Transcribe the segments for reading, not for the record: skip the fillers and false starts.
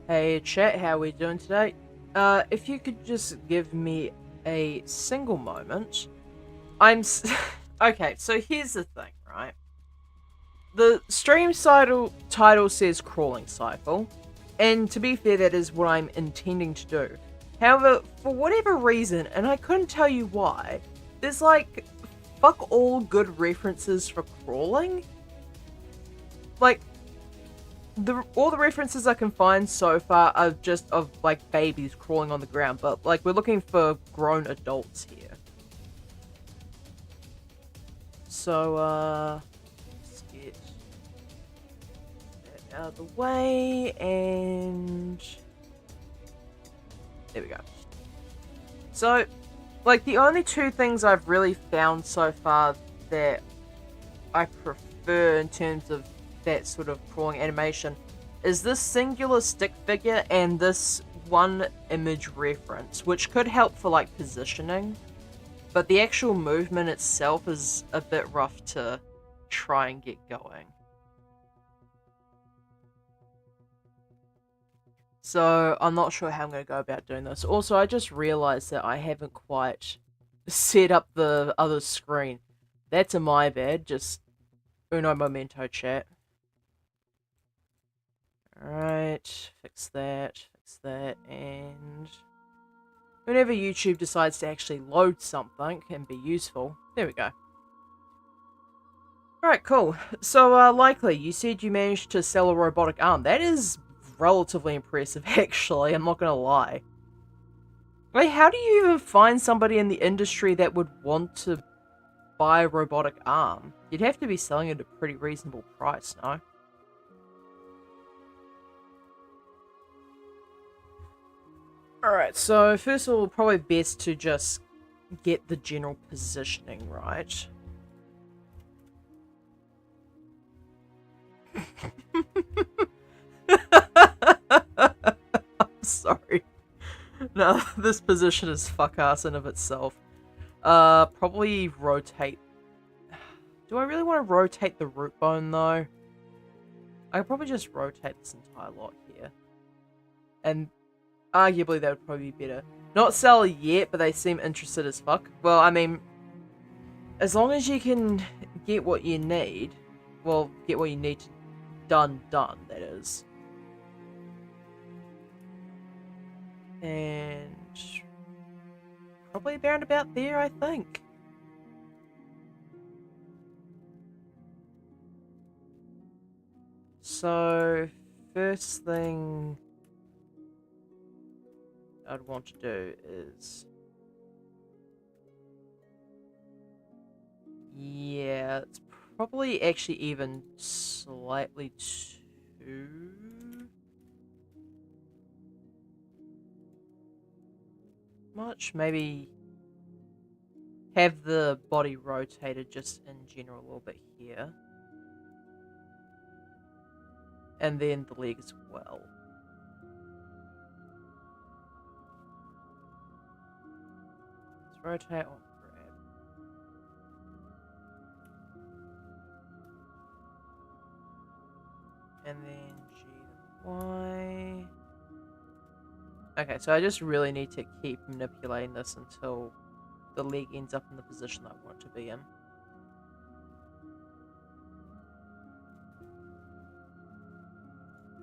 Hey chat, how we doing today? If you could just give me a single moment. Okay, so here's the thing, right? The stream title says crawling cycle, and to be fair, that is what I'm intending to do. However, for whatever reason, and I couldn't tell you why, there's like fuck all good references for crawling. Like, all the references I can find so far are just of like babies crawling on the ground, but like we're looking for grown adults here. So let's get that out of the way, and there we go. So like the only two things I've really found so far that I prefer in terms of that sort of crawling animation is this singular stick figure and this one image reference, which could help for like positioning, but the actual movement itself is a bit rough to try and get going. So I'm not sure how I'm going to go about doing this. Also, I just realized that I haven't quite set up the other screen. That's a my bad, just uno momento, chat. Alright, fix that, and whenever YouTube decides to actually load something and be useful, there we go. Alright, cool. So, Likely, you said you managed to sell a robotic arm. That is relatively impressive, actually, I'm not gonna lie. Like, how do you even find somebody in the industry that would want to buy a robotic arm? You'd have to be selling it at a pretty reasonable price, no? Alright, so first of all, probably best to just get the general positioning right. I'm sorry. No, this position is fuck-ass in of itself. Probably rotate. Do I really want to rotate the root bone, though? I could probably just rotate this entire lot here. And arguably that would probably be better. Not sell yet, but they seem interested as fuck. Well, I mean, as long as you can get what you need, well, get what you need to done, that is. And probably around about there, I think. So, first thing I'd want to do is... Yeah, it's probably actually even slightly too much. Maybe have the body rotated just in general a little bit here. And then the leg as well. Let's rotate on grab. And then G to Y. Okay, so I just really need to keep manipulating this until the leg ends up in the position I want it to be in.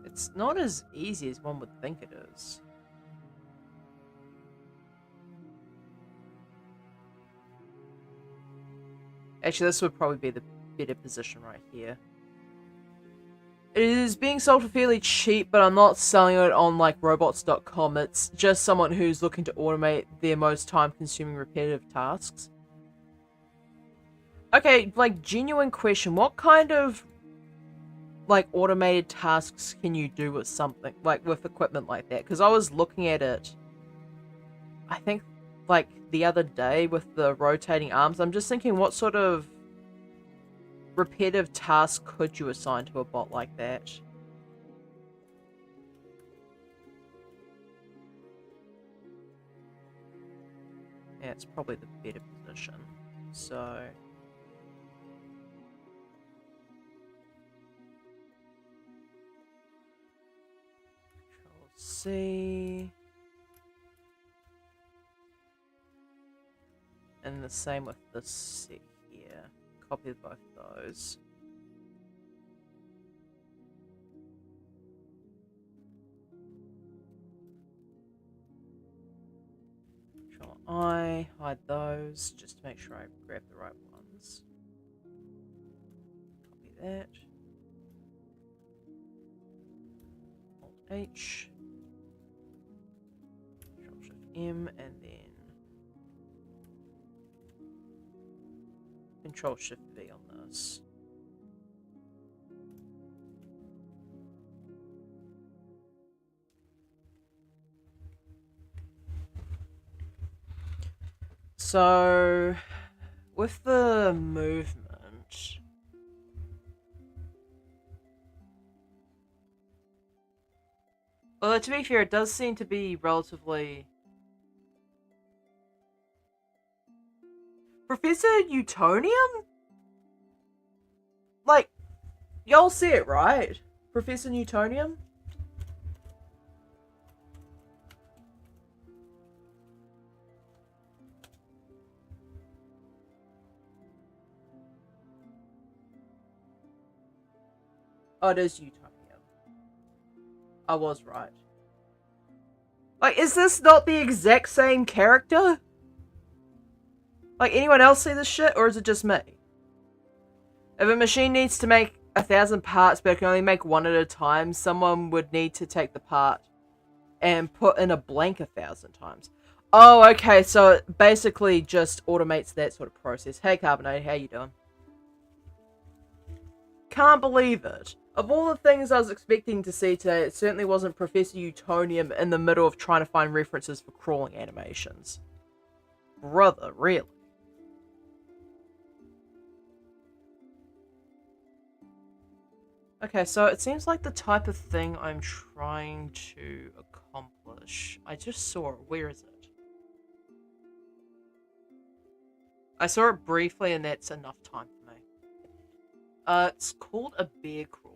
It's not as easy as one would think it is. Actually, this would probably be the better position right here. It is being sold for fairly cheap, but I'm not selling it on like robots.com. It's just someone who's looking to automate their most time-consuming repetitive tasks. Okay, like genuine question, what kind of like automated tasks can you do with something like with equipment like that? Because I was looking at it, I think like the other day with the rotating arms. I'm just thinking, what sort of repetitive task could you assign to a bot like that? Yeah, it's probably the better position. So C. And the same with this C here. Copy both of those. Control I, hide those, just to make sure I grab the right ones. Copy that. Alt H. Control Shift M, and then Control Shift V on this. So, with the movement, well, to be fair, it does seem to be relatively... Professor Utonium? Like, y'all see it, right? Professor Utonium? Oh, it is Utonium. I was right. Like, is this not the exact same character? Like, anyone else see this shit, or is it just me? If a machine needs to make 1,000 parts but can only make one at a time, someone would need to take the part and put in a blank 1,000 times. Oh, okay, so it basically just automates that sort of process. Hey, Carbonate, how you doing? Can't believe it. Of all the things I was expecting to see today, it certainly wasn't Professor Utonium in the middle of trying to find references for crawling animations. Brother, really? Okay, so it seems like the type of thing I'm trying to accomplish. I just saw it. Where is it? I saw it briefly and that's enough time for me. It's called a bear crawl.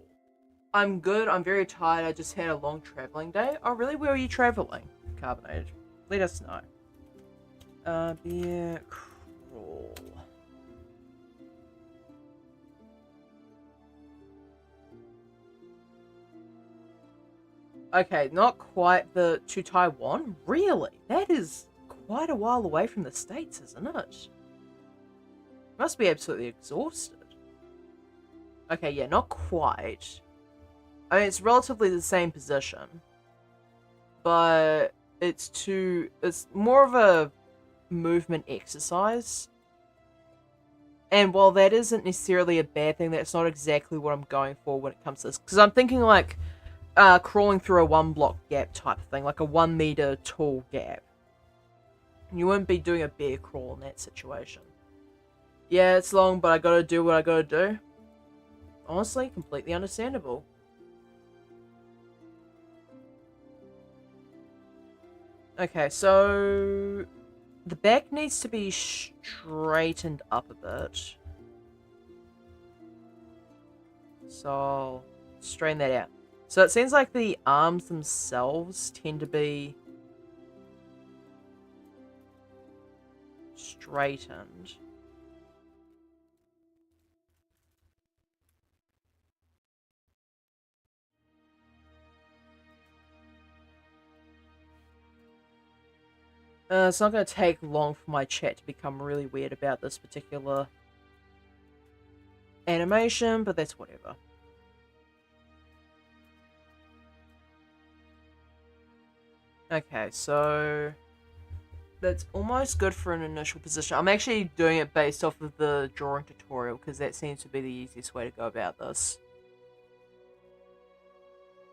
I'm good. I'm very tired. I just had a long traveling day. Oh, really? Where are you traveling? Carbonated. Let us know. Bear crawl. Okay, not quite to Taiwan? Really? That is quite a while away from the States, isn't it? Must be absolutely exhausted. Okay, yeah, not quite. I mean, it's relatively the same position. But it's more of a movement exercise. And while that isn't necessarily a bad thing, that's not exactly what I'm going for when it comes to this. Because I'm thinking like crawling through a 1 block gap type of thing, like a 1 meter tall gap. You wouldn't be doing a bear crawl in that situation. Yeah, it's long, but I gotta do what I gotta do. Honestly, completely understandable. Okay, so the back needs to be straightened up a bit. So I'll straighten that out. So it seems like the arms themselves tend to be straightened. It's not going to take long for my chat to become really weird about this particular animation, but that's whatever. Okay, so that's almost good for an initial position. I'm actually doing it based off of the drawing tutorial because that seems to be the easiest way to go about this.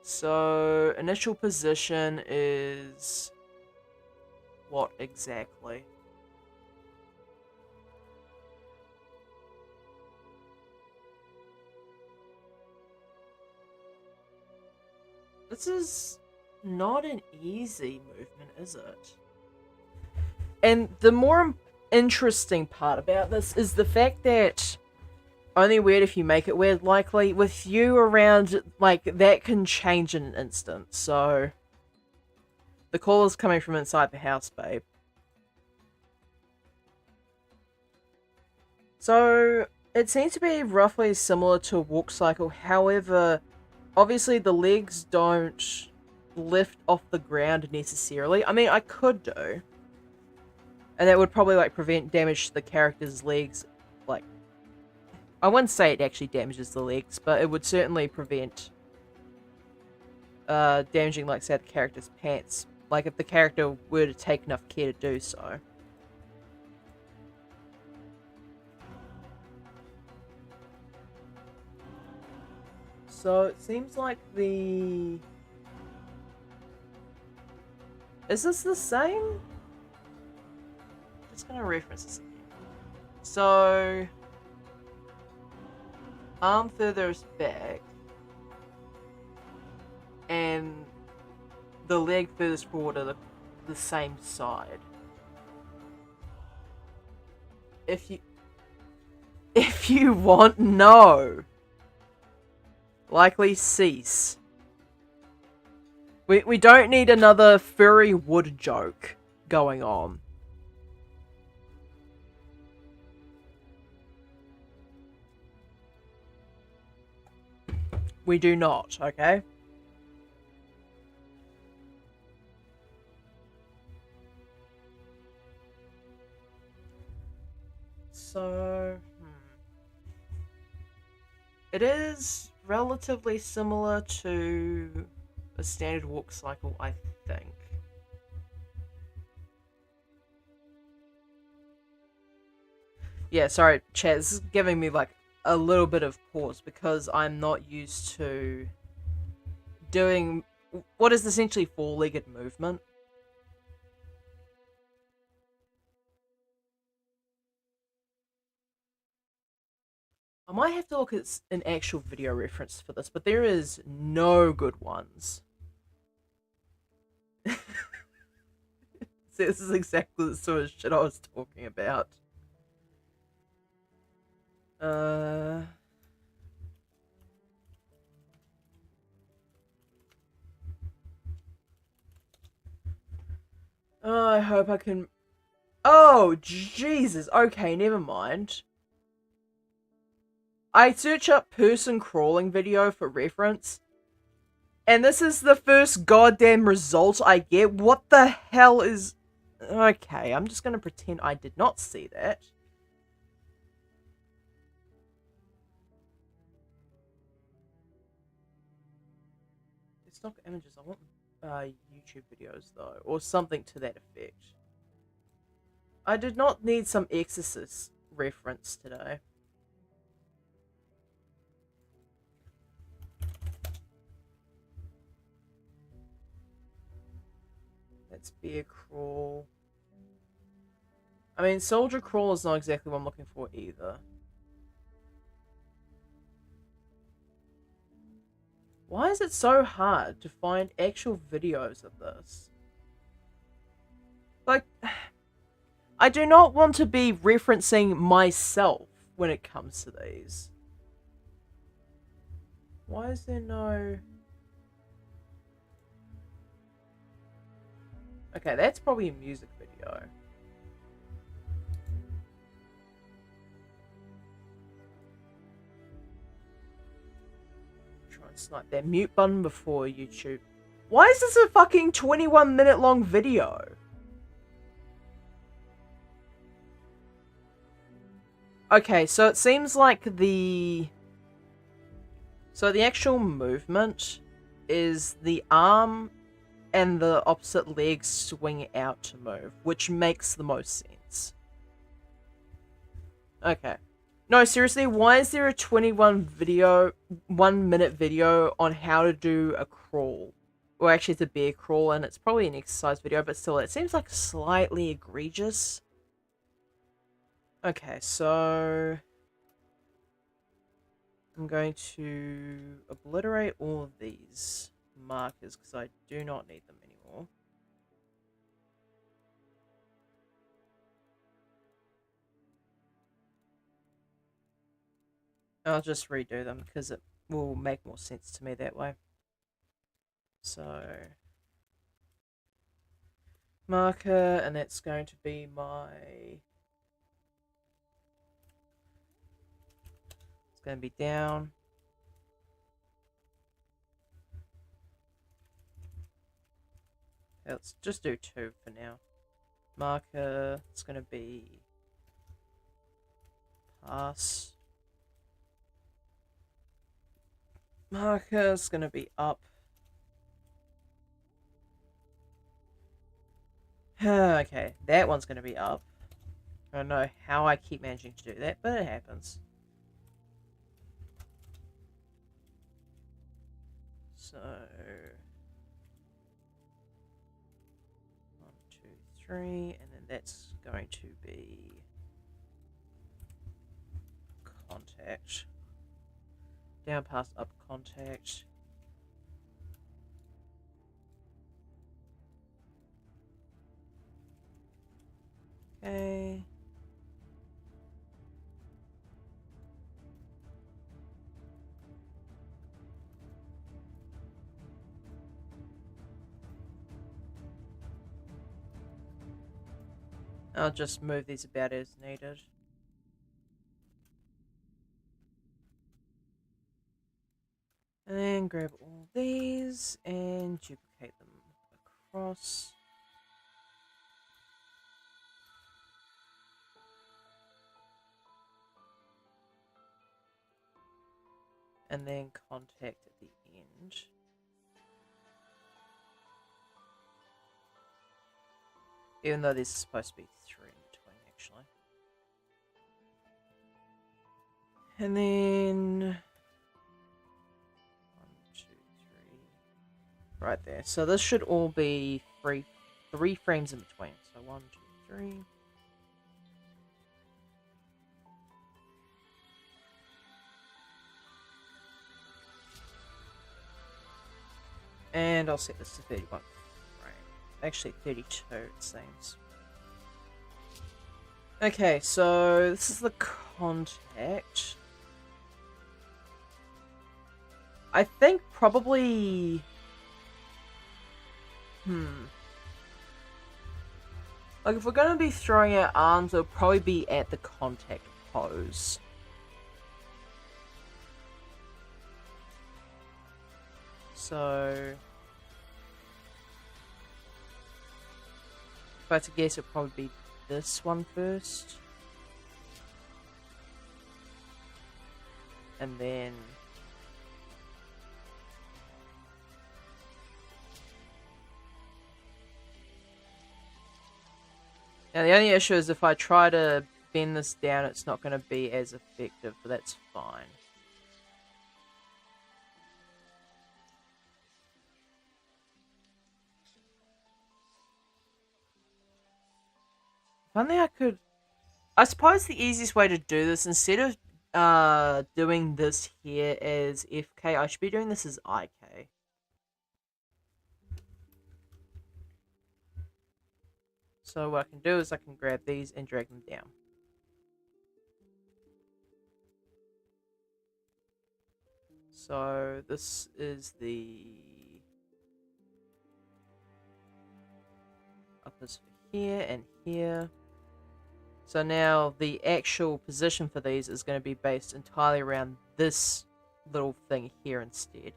So, initial position is what exactly? This is not an easy movement, is it? And the more interesting part about this is the fact that only weird if you make it weird, likely. With you around, like, that can change in an instant, so The call is coming from inside the house, babe. So, it seems to be roughly similar to a walk cycle, however, obviously the legs don't lift off the ground necessarily. I mean, I could do. And that would probably, like, prevent damage to the character's legs. Like, I wouldn't say it actually damages the legs, but it would certainly prevent damaging, like, say, the character's pants. Like, if the character were to take enough care to do so. So, it seems like the... Is this the same? Just gonna reference this again. So... arm furthest back. And the leg furthest forward are the same side. If you want, no. Likely cease. We don't need another furry wood joke going on. We do not, okay? So, it is relatively similar to a standard walk cycle, I think. Yeah, sorry, chat, this is giving me like a little bit of pause because I'm not used to doing what is essentially four-legged movement. I might have to look at an actual video reference for this, but there is no good ones. See, this is exactly the sort of shit I was talking about. Oh, I hope I can... Oh, Jesus. Okay, never mind. I search up person crawling video for reference, and this is the first goddamn result I get. What the hell is... Okay, I'm just gonna pretend I did not see that. It's not images, I want YouTube videos though, or something to that effect. I did not need some Exorcist reference today. That's bear crawl. I mean, soldier crawl is not exactly what I'm looking for either. Why is it so hard to find actual videos of this? Like, I do not want to be referencing myself when it comes to these. Why is there no... Okay, that's probably a music video. Try and snipe that mute button before YouTube. Why is this a fucking 21-minute long video? Okay, so it seems like the... So the actual movement is the arm and the opposite leg swing out to move, which makes the most sense. Okay. No, seriously, why is there a 1 minute video on how to do a crawl? Well, actually, it's a bear crawl, and it's probably an exercise video, but still, it seems like slightly egregious. Okay, so... I'm going to obliterate all of these markers, because I do not need them anymore. I'll just redo them, because it will make more sense to me that way. So... marker, and that's going to be my... It's going to be down. Let's just do 2 for now. Marker, it's going to be pass. Marker is going to be up. Okay, that one's going to be up. I don't know how I keep managing to do that, but it happens. So... 1, 2, 3, and then that's going to be contact. Down past up contact. Okay. I'll just move these about as needed. And then grab all these and duplicate them across. And then contact at the end. Even though this is supposed to be 3 in between, actually. And then... 1, 2, 3. Right there. So this should all be 3 frames in between. So 1, 2, 3. And I'll set this to 31 frame. Actually, 32, it seems. Okay, so this is the contact. I think probably... Like, if we're going to be throwing out arms, it'll probably be at the contact pose. So... if I had to guess, it'll probably be this one first. And then... now, the only issue is if I try to bend this down, it's not going to be as effective, but that's fine. If only I could... I suppose the easiest way to do this, instead of doing this here as FK, I should be doing this as IK. So what I can do is I can grab these and drag them down. So this is the uppers for here and here. So now the actual position for these is going to be based entirely around this little thing here instead.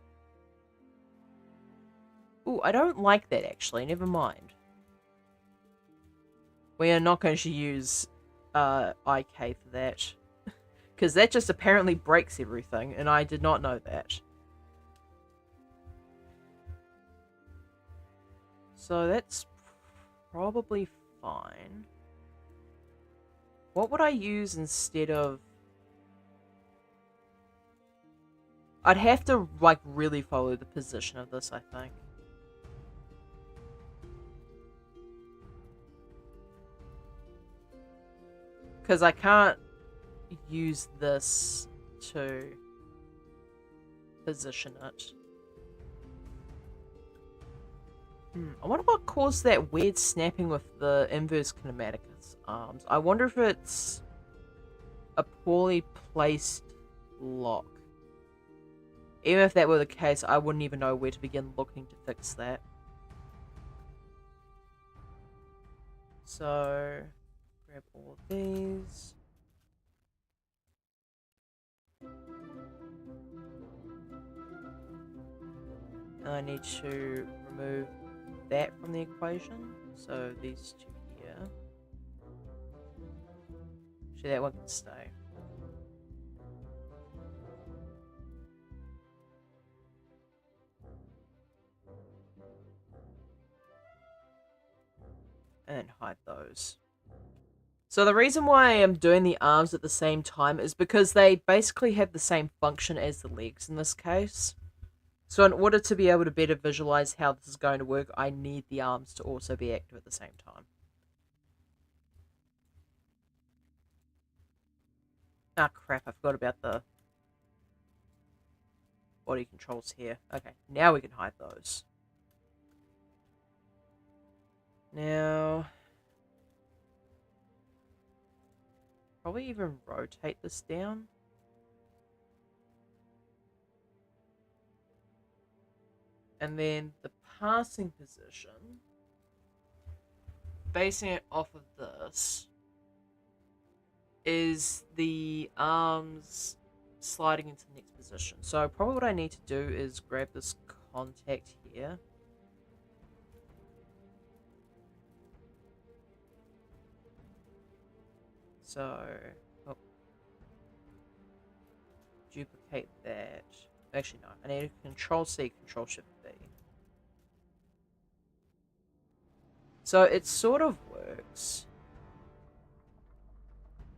Ooh, I don't like that actually, never mind. We are not going to use IK for that. Because that just apparently breaks everything, and I did not know that. So that's probably fine. What would I use instead of... I'd have to, like, really follow the position of this, I think. Because I can't use this to position it. I wonder what caused that weird snapping with the inverse kinematicus arms. I wonder if it's a poorly placed lock. Even if that were the case, I wouldn't even know where to begin looking to fix that. So, grab all of these. And I need to remove that from the equation. So these two here. Actually, that one can stay. And then hide those. So the reason why I am doing the arms at the same time is because they basically have the same function as the legs in this case. So in order to be able to better visualize how this is going to work, I need the arms to also be active at the same time. Ah, crap, I forgot about the body controls here. Okay, now we can hide those. Now, probably even rotate this down. And then the passing position, basing it off of this, is the arms sliding into the next position. So probably what I need to do is grab this contact here. So, duplicate that. Actually, no. I need a Control-C, Control-Shift-V. So it sort of works.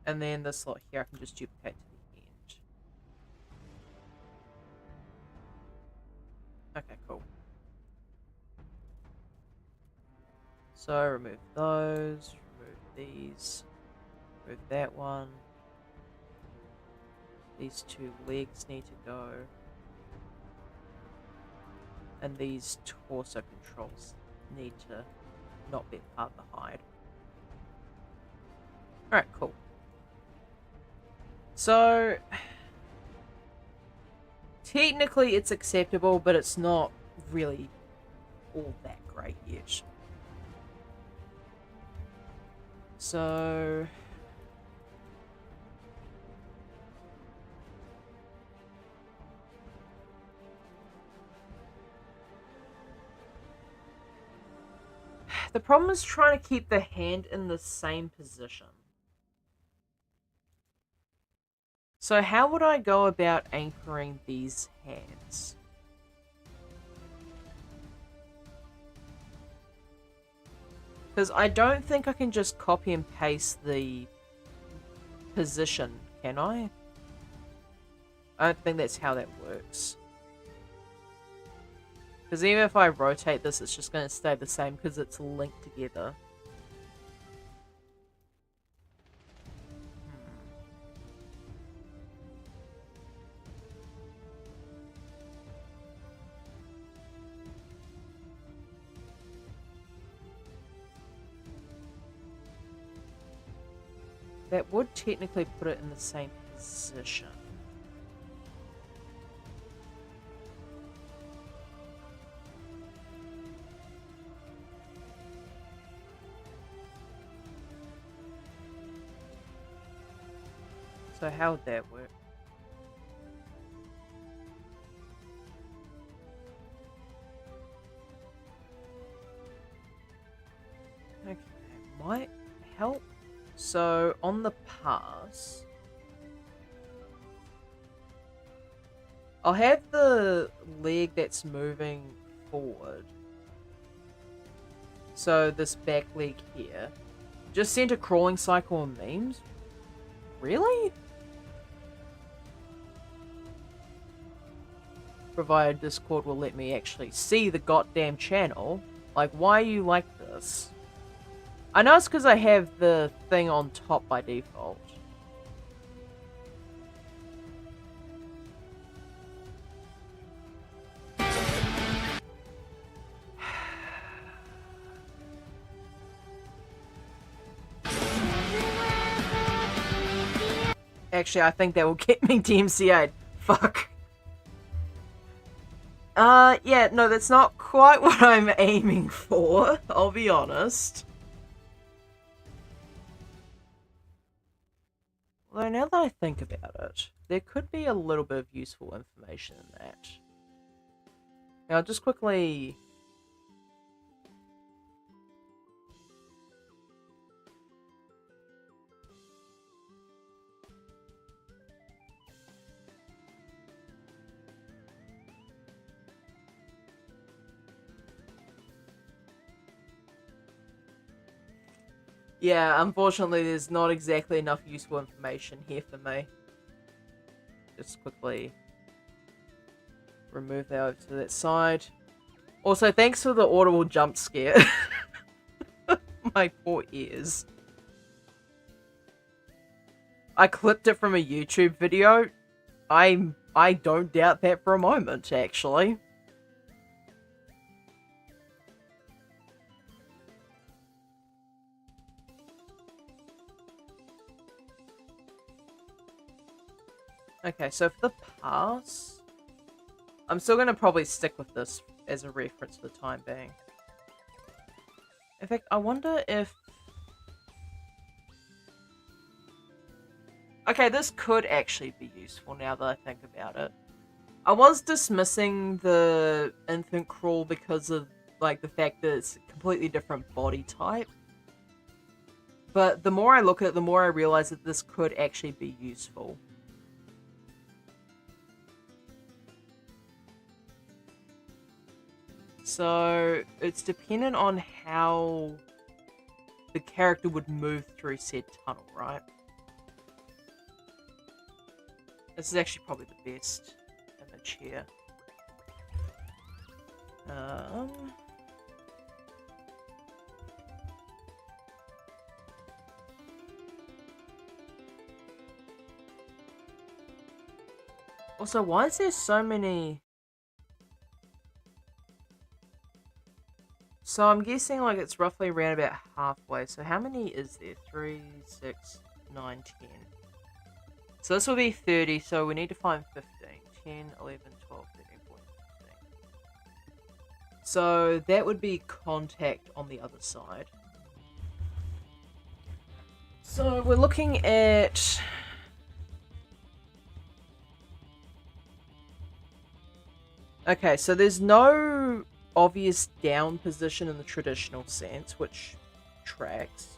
And then this slot here, I can just duplicate to the end. Okay, cool. So remove those, remove these, remove that one. These two legs need to go. And these torso controls need to not be part of the hide. Alright, cool. So, technically it's acceptable, but it's not really all that great yet. So, the problem is trying to keep the hand in the same position. So how would I go about anchoring these hands? Because I don't think I can just copy and paste the position, can I? I don't think that's how that works. Because even if I rotate this, it's just going to stay the same because it's linked together. That would technically put it in the same position. So how would that work? Okay, might help. So on the pass, I'll have the leg that's moving forward. So this back leg here. Just sent a crawling cycle on memes? Really? Provided Discord will let me actually see the goddamn channel. Like, why are you like this? I know it's because I have the thing on top by default. Actually, I think that will get me DMCA'd. Fuck. Yeah, no, that's not quite what I'm aiming for, I'll be honest. Although now that I think about it, there could be a little bit of useful information in that. Now, just quickly... Yeah, unfortunately there's not exactly enough useful information here for me. Just quickly remove that over to that side. Also, thanks for the audible jump scare. My poor ears. I clipped it from a YouTube video. I don't doubt that for a moment, actually. Okay, so for the pass, I'm still going to probably stick with this as a reference for the time being. In fact, I wonder if... Okay, this could actually be useful now that I think about it. I was dismissing the infant crawl because of, like, the fact that it's a completely different body type. But the more I look at it, the more I realize that this could actually be useful. So, it's dependent on how the character would move through said tunnel, right? This is actually probably the best image here. Also, why is there so many... So I'm guessing like it's roughly around about halfway. So how many is there? 3, 6, 9, 10. So this will be 30, so we need to find 15. 10, 11, 12, 13, 14, 15. So that would be contact on the other side. So we're looking at... Okay, so there's no obvious down position in the traditional sense, which tracks.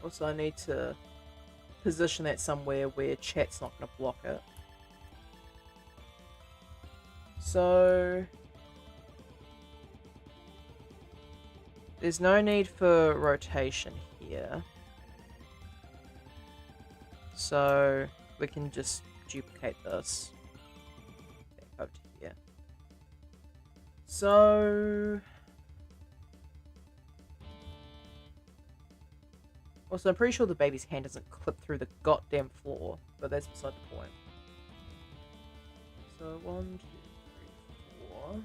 Also, I need to position that somewhere where chat's not going to block it. So... there's no need for rotation here. So we can just duplicate this. Back over to here. So... also, I'm pretty sure the baby's hand doesn't clip through the goddamn floor, but that's beside the point. So, 1, 2, 3, 4.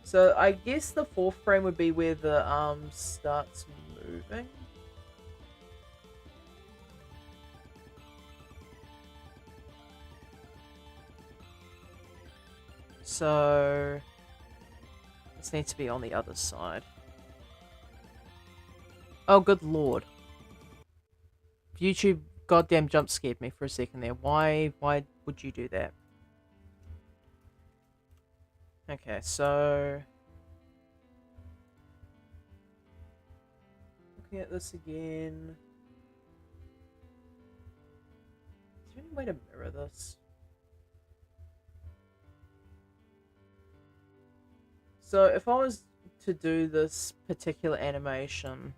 So, I guess the fourth frame would be where the arm starts moving. So, this needs to be on the other side. Oh, good lord. YouTube goddamn jump scared me for a second there. Why would you do that? Okay, so... looking at this again... is there any way to mirror this? So, if I was to do this particular animation...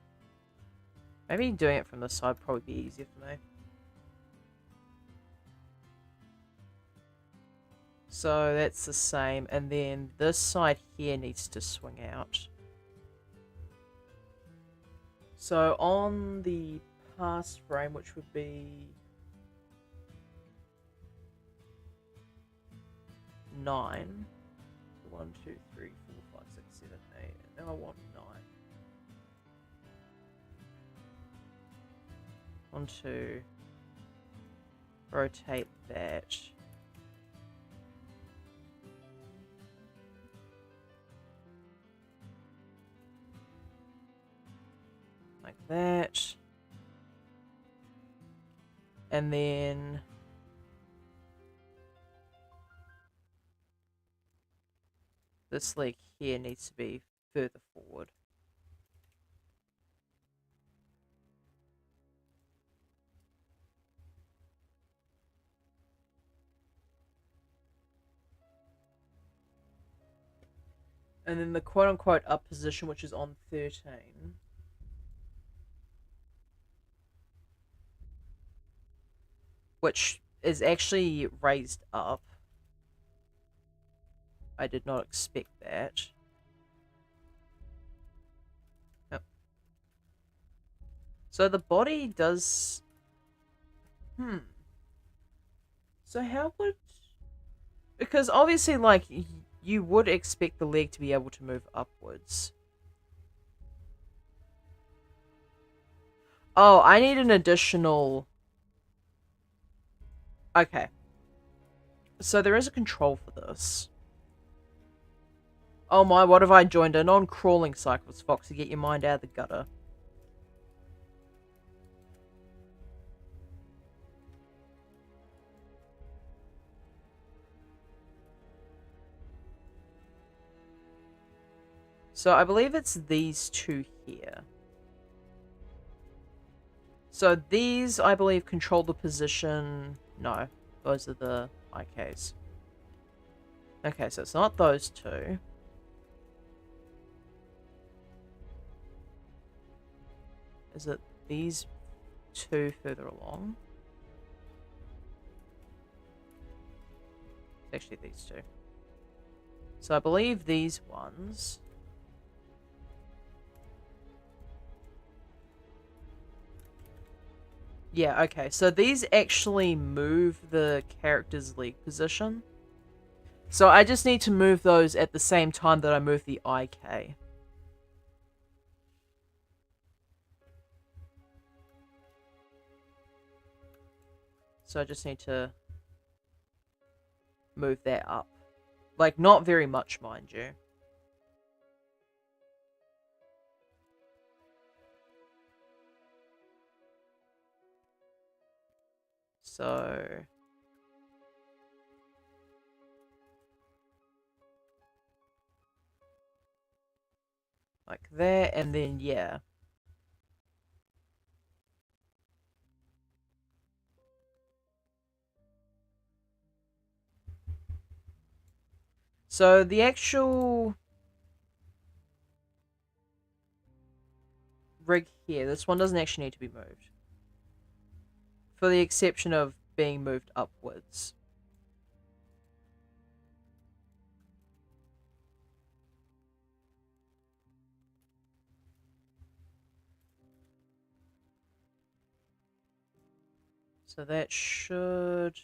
maybe doing it from this side would probably be easier for me. So that's the same, and then this side here needs to swing out. So on the pass frame, which would be 9. 1, 2, 3, 4, 5, 6, 7, 8. And now I want 9. 1, 2. Rotate that. like that. And then this leg here needs to be further forward. And then the quote-unquote up position, which is on 13. Which is actually raised up. I did not expect that. Yep. So the body does... So how would... Because obviously, like, you would expect the leg to be able to move upwards. Oh, I need an additional... Okay. So there is a control for this. Oh my, what have I joined in on? Crawling cycles, Foxy. Get your mind out of the gutter. So I believe it's these two here. So these, I believe, control the position... No, those are the IKs. Okay, so it's not those two. Is it these two further along? It's actually these two. So I believe these ones... Yeah, okay. So these actually move the character's leg position. So I just need to move those at the same time that I move the IK. So I just need to move that up. Like, not very much, mind you. So... like that, and then, yeah. So the actual rig here, this one doesn't actually need to be moved. For the exception of being moved upwards. So that should...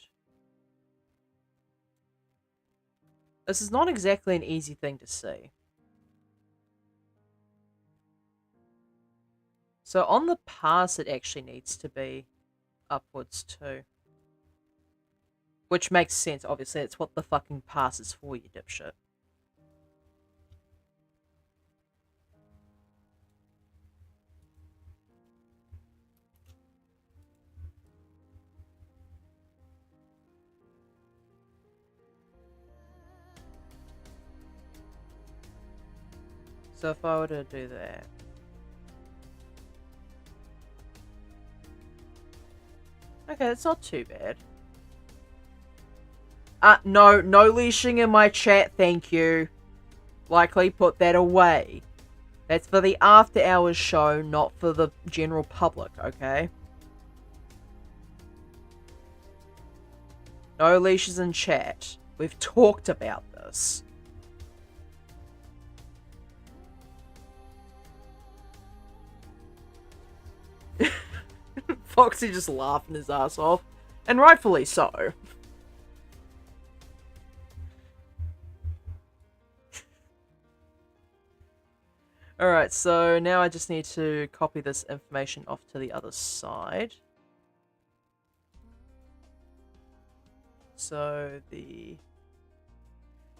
This is not exactly an easy thing to see. So on the pass, it actually needs to be upwards too. Which makes sense, obviously. It's what the fucking pass is for, you dipshit. So if I were to do that... Okay, that's not too bad. No leashing in my chat, thank you. Likely put that away. That's for the after hours show, not for the general public, okay? No leashes in chat. We've talked about this. Foxy just laughing his ass off. And rightfully so. Alright, so now I just need to copy this information off to the other side. So the...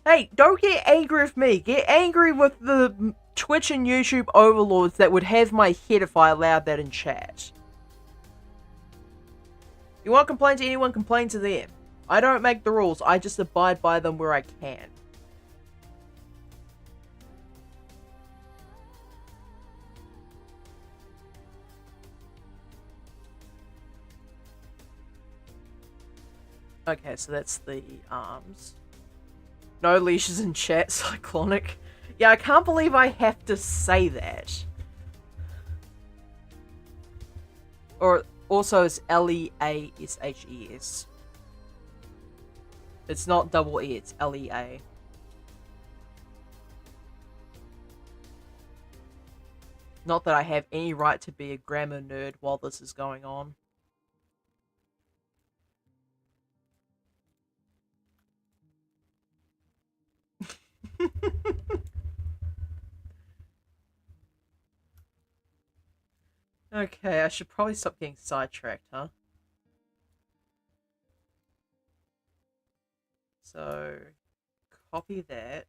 Hey, don't get angry with me. Get angry with the Twitch and YouTube overlords that would have my head if I allowed that in chat. You want to complain to anyone, complain to them. I don't make the rules, I just abide by them where I can. Okay, so that's the arms. No leashes in chat, Cyclonic. Yeah, I can't believe I have to say that. Or also it's Leashes. It's not double E, it's Lea. Not that I have any right to be a grammar nerd while this is going on. Okay, I should probably stop getting sidetracked, huh? So, copy that.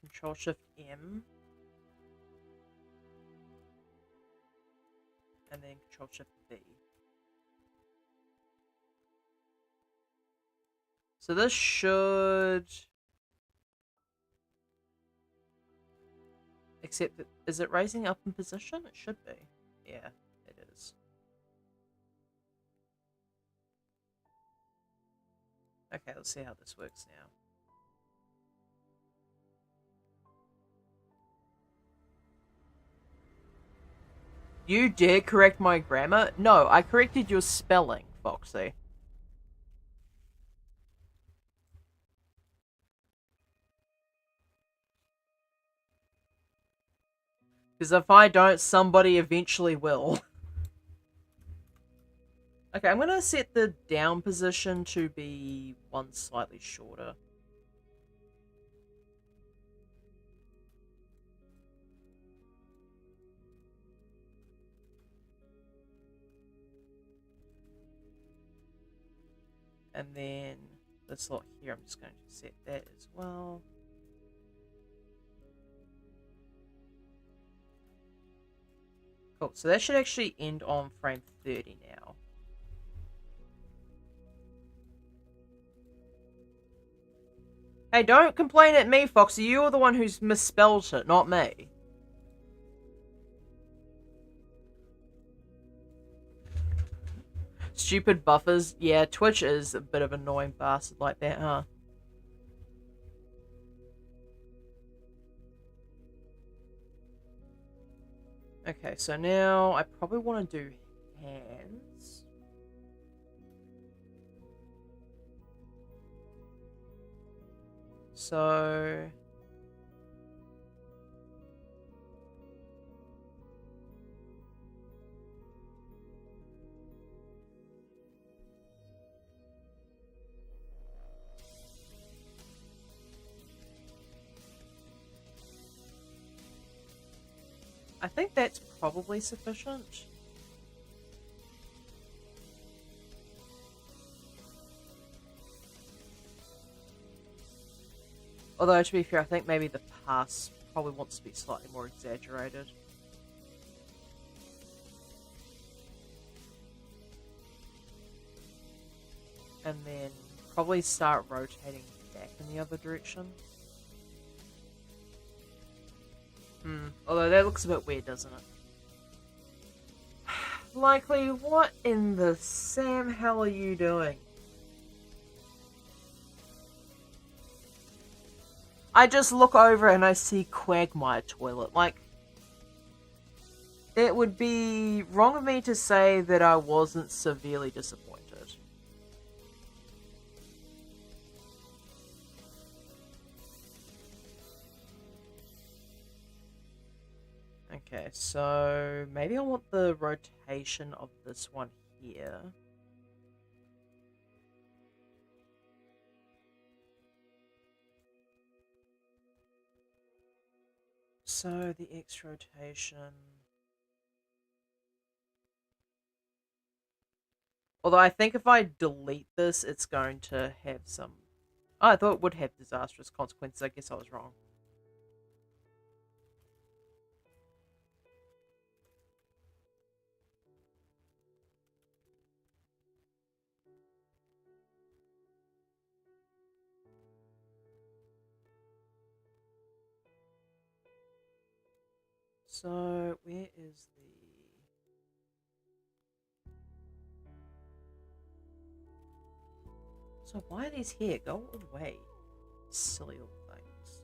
Control Shift M. And then Control Shift V. So this should... Except, that, is it raising up in position? It should be. Yeah, it is. Okay, let's see how this works now. You dare correct my grammar? No, I corrected your spelling, Foxy. Because if I don't, somebody eventually will. Okay, I'm gonna set the down position to be one slightly shorter. And then this lot here, I'm just going to set that as well. Cool, so that should actually end on frame 30 now. Hey, don't complain at me, Foxy. You're the one who's misspelled it, not me. Stupid buffers. Yeah, Twitch is a bit of an annoying bastard like that, huh? Okay, so now I probably want to do hands. So... I think that's probably sufficient. Although, to be fair, I think maybe the pass probably wants to be slightly more exaggerated. And then probably start rotating back in the other direction. Although that looks a bit weird, doesn't it? Likely, what in the Sam hell are you doing? I just look over and I see Quagmire Toilet. Like, it would be wrong of me to say that I wasn't severely disappointed. Okay, so maybe I want the rotation of this one here. So the X rotation... Although I think if I delete this, it's going to have some... Oh, I thought it would have disastrous consequences. I guess I was wrong. So, where is the... So why are these here? Go away. Silly little things.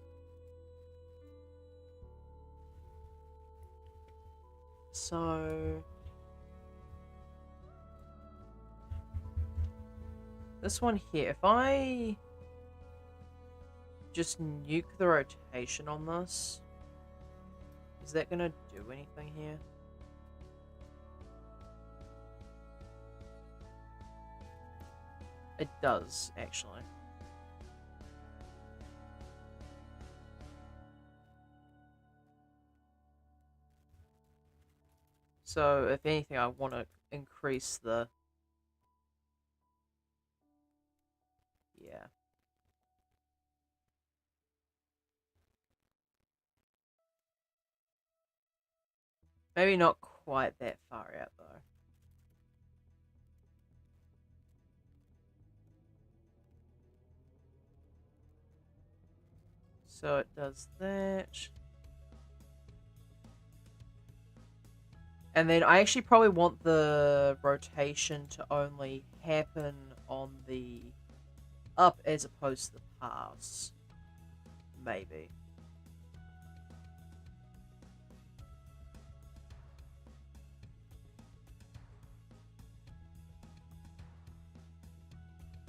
So... This one here, if I just nuke the rotation on this, is that gonna do anything here? It does, actually. So, if anything, I want to increase the... Yeah. Maybe not quite that far out, though. So it does that. And then I actually probably want the rotation to only happen on the up as opposed to the pass. Maybe.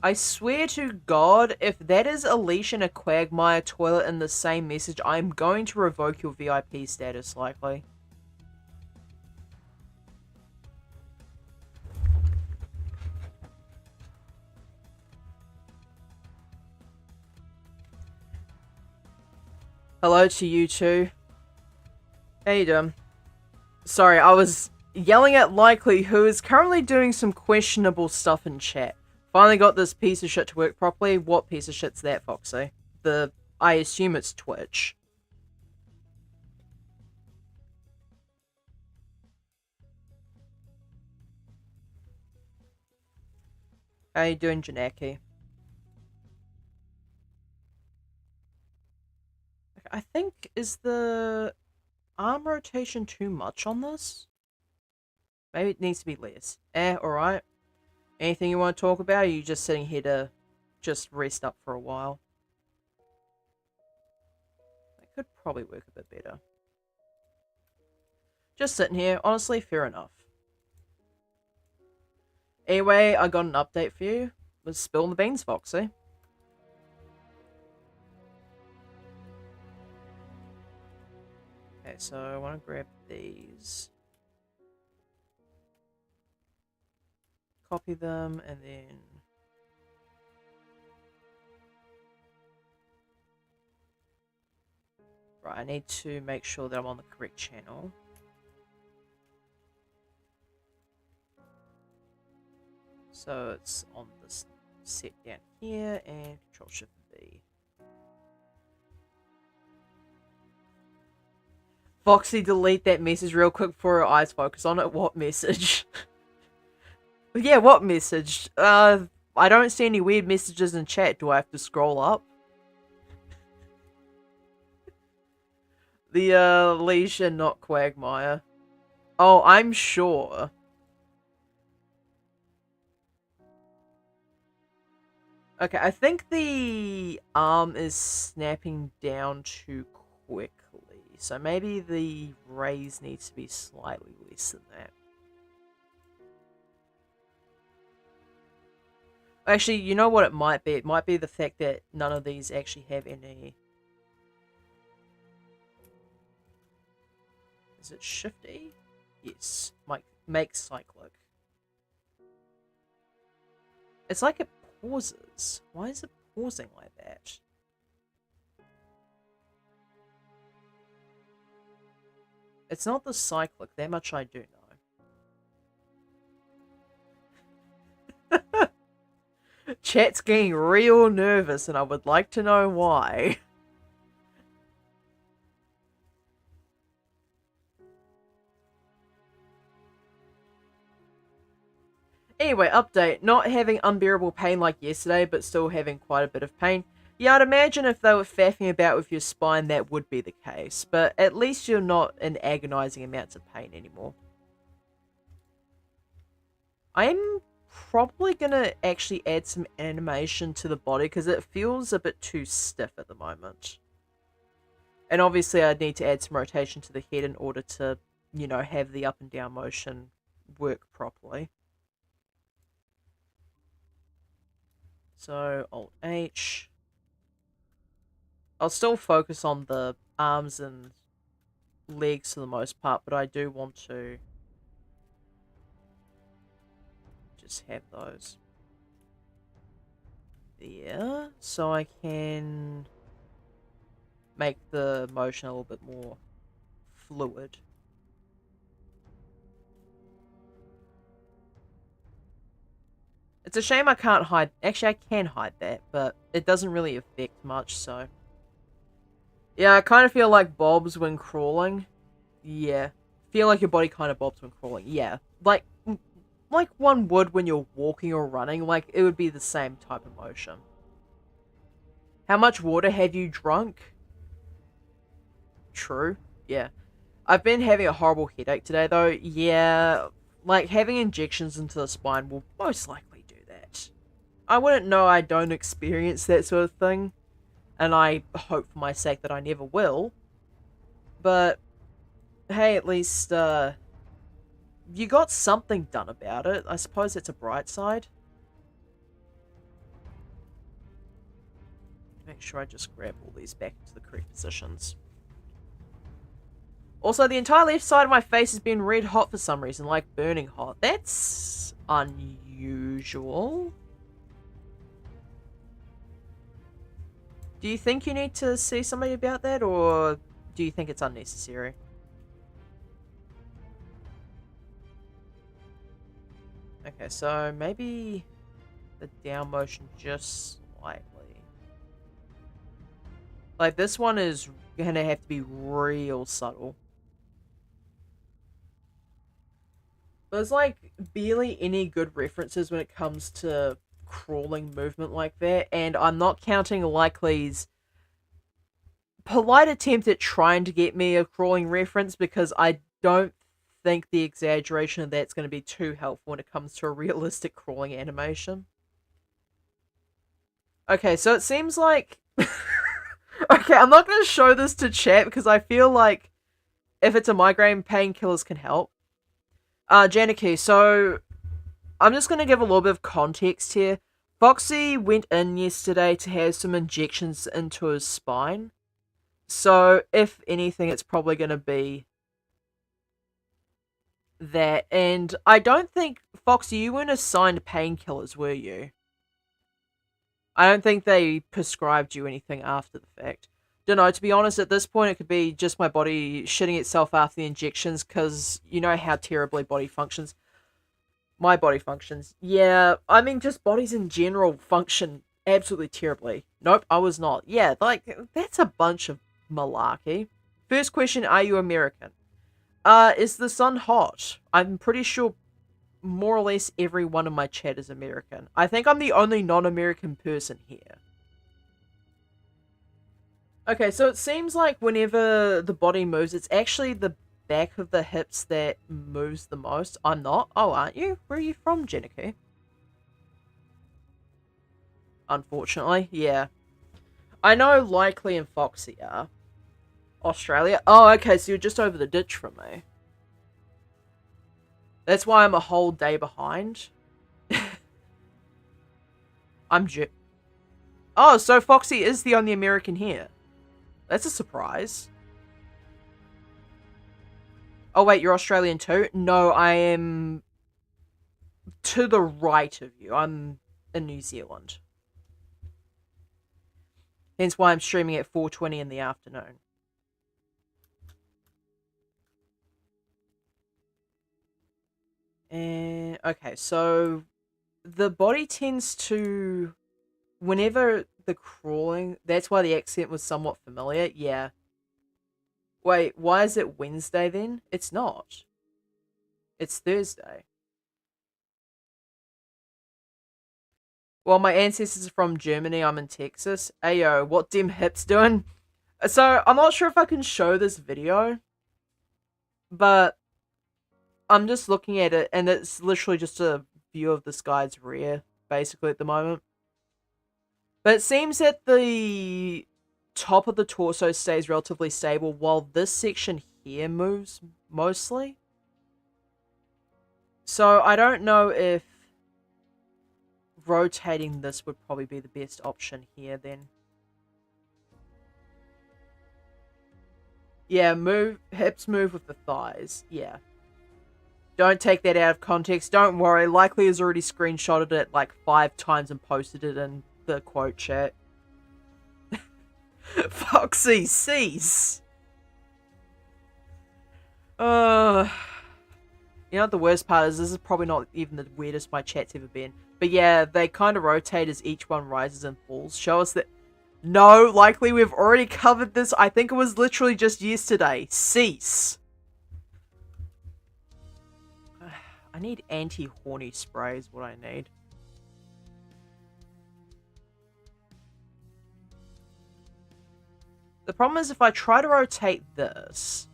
I swear to God, if that is a leash and a quagmire toilet in the same message, I'm going to revoke your VIP status, likely. Hello to you too. How you doing? Sorry, I was yelling at Likely, who is currently doing some questionable stuff in chat. Finally got this piece of shit to work properly. What piece of shit's that, Foxy? I assume it's Twitch. How you doing, Janaki? I think, is the arm rotation too much on this? Maybe it needs to be less. Alright. Anything you want to talk about, or are you just sitting here to just rest up for a while? That could probably work a bit better. Just sitting here. Honestly, fair enough. Anyway, I got an update for you. Let's spill the beans, Foxy. Okay, so I want to grab these. Copy them, and then... Right, I need to make sure that I'm on the correct channel. So it's on this set down here, and Control-Shift-V. Foxy, delete that message real quick before her eyes focus on it. What message? Yeah, what message? I don't see any weird messages in chat. Do I have to scroll up? The, leash and not Quagmire. Oh, I'm sure. Okay, I think the arm is snapping down too quickly. So maybe the raise needs to be slightly less than that. Actually, you know what it might be? It might be the fact that none of these actually have any... Is it Shift-E? Yes. Make cyclic. It's like it pauses. Why is it pausing like that? It's not the cyclic, that much I do know. Chat's getting real nervous and I would like to know why. Anyway, update. Not having unbearable pain like yesterday, but still having quite a bit of pain. Yeah, I'd imagine if they were faffing about with your spine, that would be the case. But at least you're not in agonizing amounts of pain anymore. I'm probably going to actually add some animation to the body because it feels a bit too stiff at the moment. And obviously I'd need to add some rotation to the head in order to, have the up and down motion work properly. So, Alt H. I'll still focus on the arms and legs for the most part, but I do want to just have those there so I can make the motion a little bit more fluid. It's a shame I can't hide. Actually, I can hide that, but it doesn't really affect much, so. Yeah, I kind of feel like bobs when crawling. Yeah. Feel like your body kind of bobs when crawling. Yeah. Like one would when you're walking or running. Like, it would be the same type of motion. How much water have you drunk? True. Yeah. I've been having a horrible headache today, though. Yeah. Like, having injections into the spine will most likely do that. I wouldn't know I don't experience that sort of thing. And I hope for my sake that I never will. But, hey, at least, you got something done about it. I suppose it's a bright side. Make sure I just grab all these back to the correct positions. Also, the entire left side of my face has been red hot for some reason, like burning hot. That's unusual. Do you think you need to see somebody about that, or do you think it's unnecessary? Okay, so maybe the down motion just slightly. Like, this one is gonna have to be real subtle. There's, like, barely any good references when it comes to crawling movement like that, and I'm not counting Likely's polite attempt at trying to get me a crawling reference because I don't think the exaggeration of that's going to be too helpful when it comes to a realistic crawling animation. Okay, so it seems like... Okay, I'm not going to show this to chat because I feel like if it's a migraine, painkillers can help. Janiki, so I'm just going to give a little bit of context here. Foxy went in yesterday to have some injections into his spine. So, if anything, it's probably going to be that. And I don't think, Foxy, you weren't assigned painkillers, were you? I don't think they prescribed you anything after the fact. Don't know, to be honest, at this point, it could be just my body shitting itself after the injections, because you know how terribly body functions. My body functions. Yeah, I mean, just bodies in general function absolutely terribly. Nope, I was not. Yeah, like, that's a bunch of malarkey. First question, are you American? Is the sun hot? I'm pretty sure more or less everyone in my chat is American. I think I'm the only non-American person here. Okay, so it seems like whenever the body moves, it's actually the back of the hips that moves the most. I'm not. Oh, aren't you? Where are you from, Jenico? Unfortunately, yeah. I know Likely and Foxy are. Australia? Oh, okay, so you're just over the ditch from me. That's why I'm a whole day behind. Oh, so Foxy is the only American here. That's a surprise. Oh, wait, you're Australian too? No, I am to the right of you. I'm in New Zealand. Hence why I'm streaming at 4:20 in the afternoon. And, okay, so the body tends to, whenever the crawling, that's why the accent was somewhat familiar. Yeah. Wait, why is it Wednesday then? It's not. It's Thursday. Well, my ancestors are from Germany. I'm in Texas. Ayo, what dem hips doing? So, I'm not sure if I can show this video, but I'm just looking at it, and it's literally just a view of this guy's rear, basically, at the moment. But it seems that the top of the torso stays relatively stable, while this section here moves, mostly. So, I don't know if rotating this would probably be the best option here, then. Yeah, hips move with the thighs, yeah. Don't take that out of context. Don't worry. Likely has already screenshotted it like 5 times and posted it in the quote chat. Foxy, cease. You know what the worst part is? This is probably not even the weirdest my chat's ever been. But yeah, they kind of rotate as each one rises and falls. Show us that... No, likely we've already covered this. I think it was literally just yesterday. Cease. I need anti-horny spray is what I need. The problem is if I try to rotate this,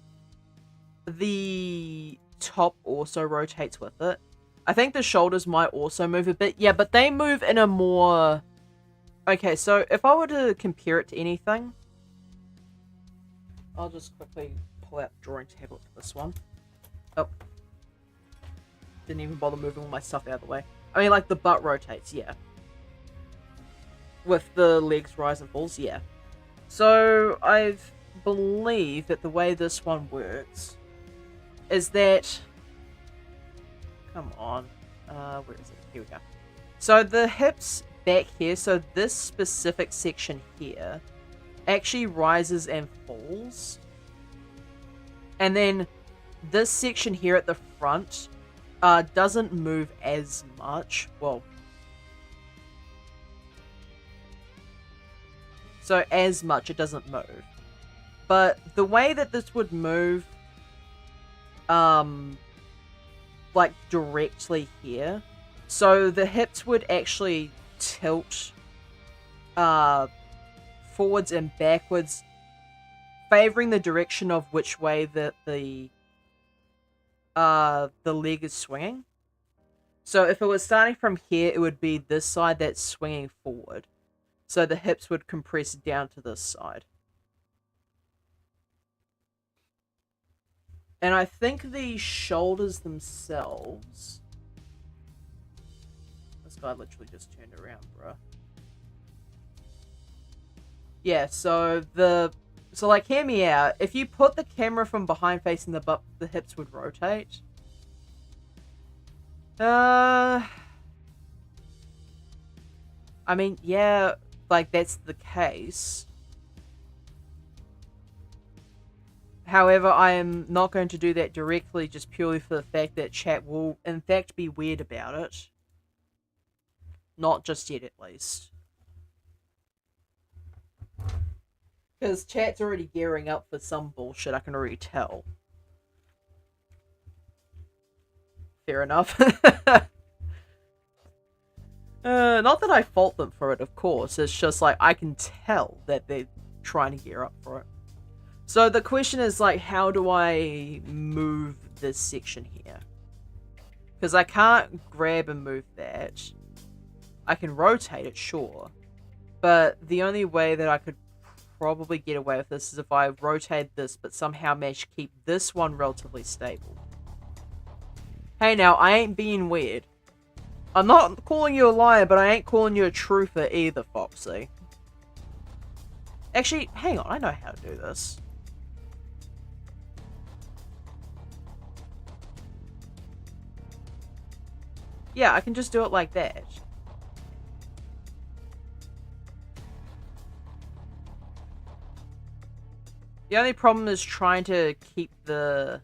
the top also rotates with it. I think the shoulders might also move a bit. Yeah, but they move in a more... Okay, so if I were to compare it to anything... I'll just quickly pull out the drawing to have a look at this one. Oh. Didn't even bother moving all my stuff out of the way. I mean, like, the butt rotates, yeah. With the legs rise and falls, yeah. So, I believe that the way this one works is that... Come on. Where is it? Here we go. So, the hips back here, so this specific section here, actually rises and falls. And then this section here at the front... doesn't move as much. Well, so as much it doesn't move. But the way that this would move, like directly here, so the hips would actually tilt, forwards and backwards, favoring the direction of which way that the leg is swinging. So if it was starting from here, it would be this side that's swinging forward. So the hips would compress down to this side. And I think the shoulders themselves... This guy literally just turned around, bruh. Yeah, so So, like, hear me out. If you put the camera from behind facing the butt, the hips would rotate. I mean, yeah, like, that's the case. However, I am not going to do that directly just purely for the fact that chat will, in fact, be weird about it. Not just yet, at least. Because chat's already gearing up for some bullshit, I can already tell. Fair enough. Not that I fault them for it, of course. It's just like, I can tell that they're trying to gear up for it. So the question is, like, how do I move this section here? Because I can't grab and move that. I can rotate it, sure. But the only way that I could probably get away with this is if I rotate this, but somehow manage to keep this one relatively stable. Hey now, I ain't being weird. I'm not calling you a liar, but I ain't calling you a truther either, Foxy. Actually, hang on, I know how to do this. Yeah, I can just do it like that. The only problem is trying to keep the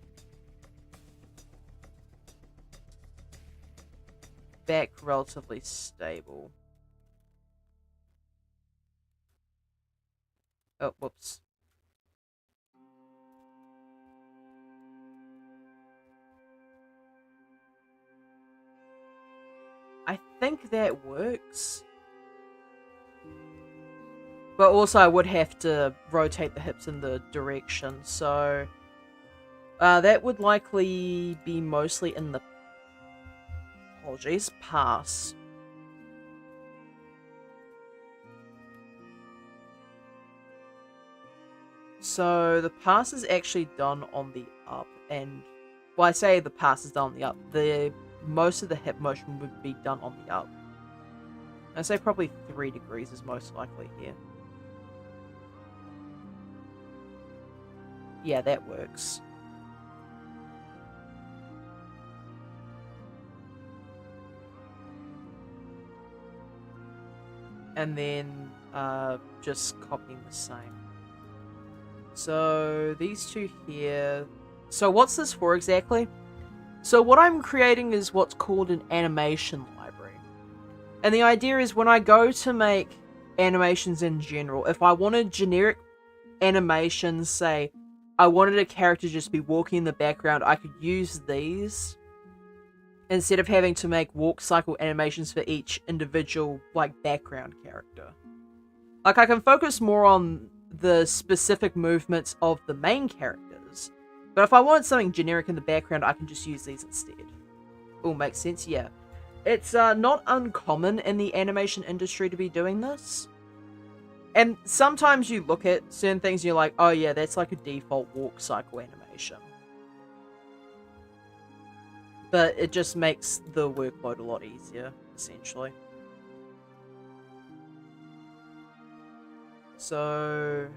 back relatively stable. Oh, whoops. I think that works. But also I would have to rotate the hips in the direction, so... that would likely be mostly in the... Apologies, pass. So the pass is actually done on the up, and... Well, I say the pass is done on the up. Most of the hip motion would be done on the up. I'd say probably 3 degrees is most likely here. Yeah, that works. And then just copying the same. So these two here. So what's this for exactly? So what I'm creating is what's called an animation library. And the idea is when I go to make animations in general, if I wanted generic animations, say I wanted a character to just be walking in the background, I could use these instead of having to make walk cycle animations for each individual like background character. Like I can focus more on the specific movements of the main characters, but if I wanted something generic in the background, I can just use these instead. All makes sense, yeah. It's not uncommon in the animation industry to be doing this. And sometimes you look at certain things and you're like, oh yeah, that's like a default walk cycle animation. But it just makes the workload a lot easier, essentially. So,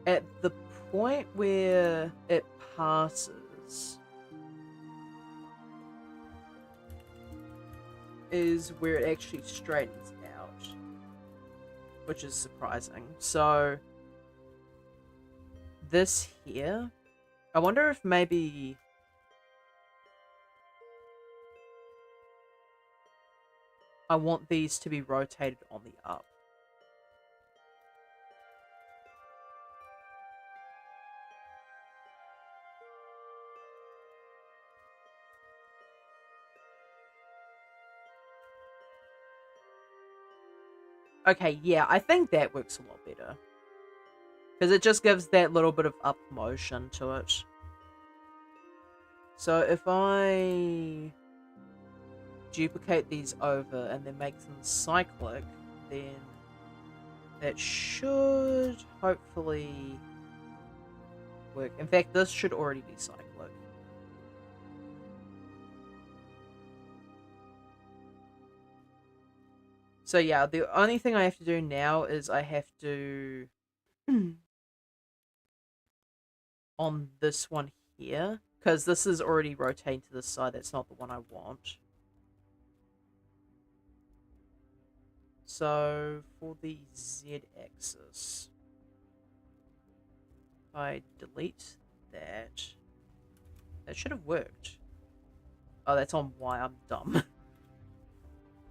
at the point where it passes is where it actually straightens out, which is surprising. So, this here, I wonder if maybe... I want these to be rotated on the up. Okay, yeah, I think that works a lot better. Because it just gives that little bit of up motion to it. So if I duplicate these over and then make them cyclic, then that should hopefully work. In fact, this should already be cyclic. So yeah, the only thing I have to do now is I have to... on this one here, because this is already rotating to this side, that's not the one I want. So, for the z-axis, if I delete that, that should have worked. Oh, that's on Y, I'm dumb.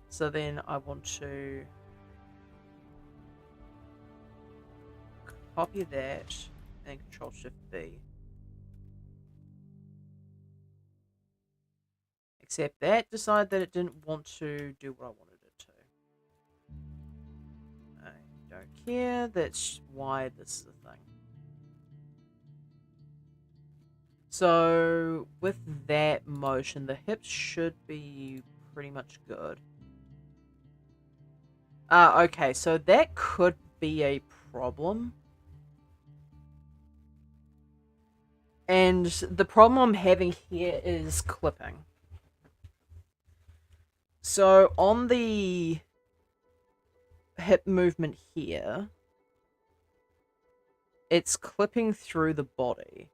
So then I want to copy that and Control-Shift-B. Except that decided that it didn't want to do what I wanted it to. I don't care, that's why this is a thing. So, with that motion, the hips should be pretty much good. Okay, so that could be a problem. And the problem I'm having here is clipping. So, on the hip movement here, it's clipping through the body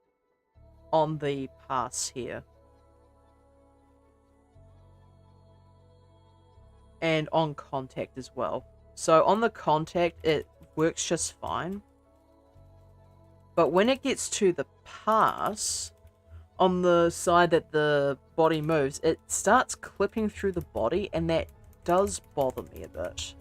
on the pass here. And on contact as well. So on the contact, it works just fine. But when it gets to the pass, on the side that the body moves, it starts clipping through the body, and that does bother me a bit.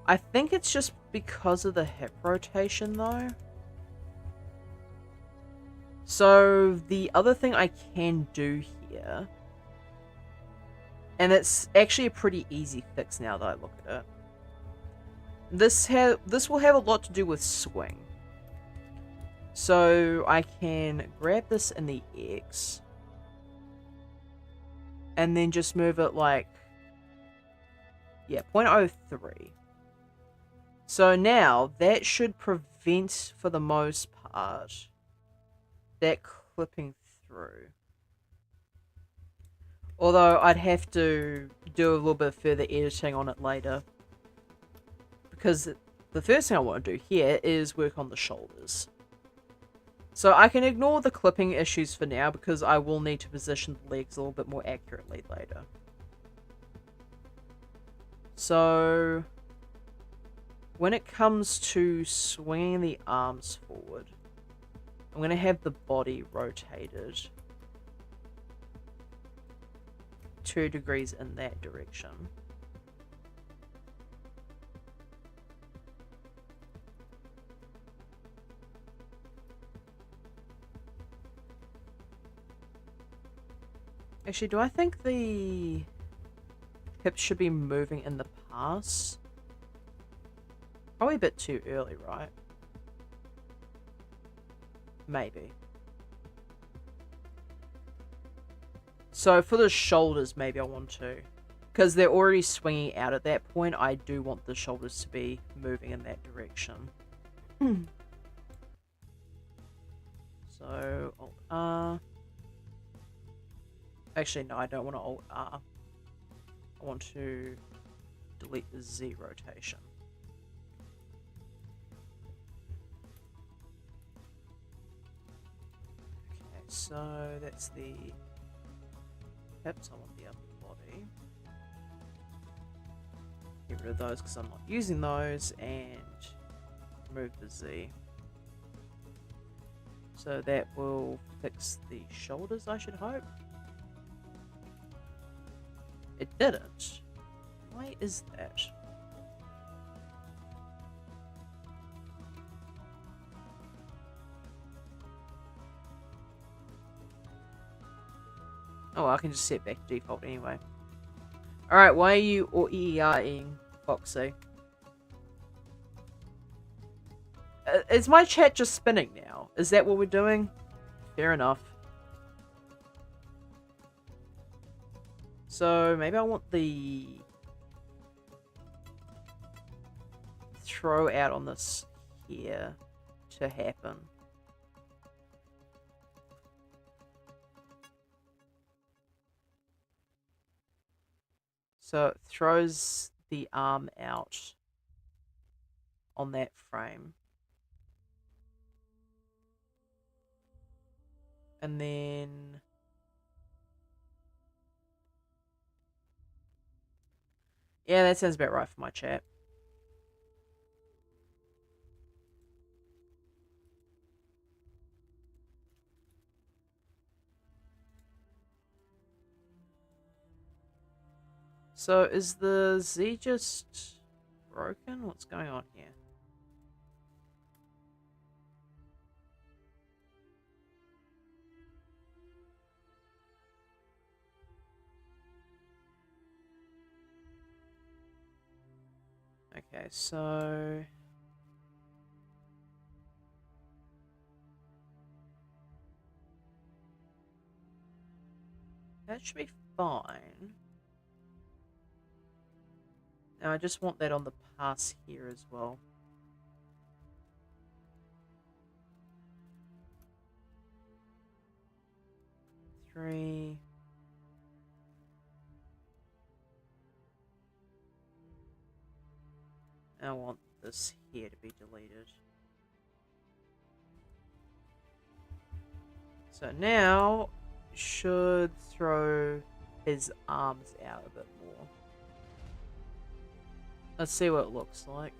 I think it's just because of the hip rotation, though. So, the other thing I can do here And it's actually a pretty easy fix now that I look at it. This will have a lot to do with swing. So I can grab this in the X and then just move it like, yeah, 0.03. So now that should prevent, for the most part, that clipping through. Although I'd have to do a little bit further editing on it later. Because the first thing I want to do here is work on the shoulders. So I can ignore the clipping issues for now because I will need to position the legs a little bit more accurately later. So when it comes to swinging the arms forward, I'm going to have the body rotated 2 degrees in that direction. Actually, do I think the hips should be moving in the pass? Probably a bit too early, right? Maybe. So for the shoulders, maybe I want to. Because they're already swinging out at that point, I do want the shoulders to be moving in that direction. So, Alt-R. Actually, no, I don't want to Alt-R. I want to delete the Z rotation. Okay, so that's the hips. I want the upper body. Get rid of those because I'm not using those, and remove the Z. So that will fix the shoulders, I should hope. It didn't. Why is that? Oh, I can just set back to default anyway. Alright, why are you OER-ing, Foxy? Is my chat just spinning now? Is that what we're doing? Fair enough. So, maybe I want the throw out on this here to happen. So, it throws the arm out on that frame. And then yeah, that sounds about right for my chat. So is the Z just broken? What's going on here? Okay, so that should be fine. Now I just want that on the pass here as well. Three. I want this here to be deleted. So now should throw his arms out a bit more. Let's see what it looks like.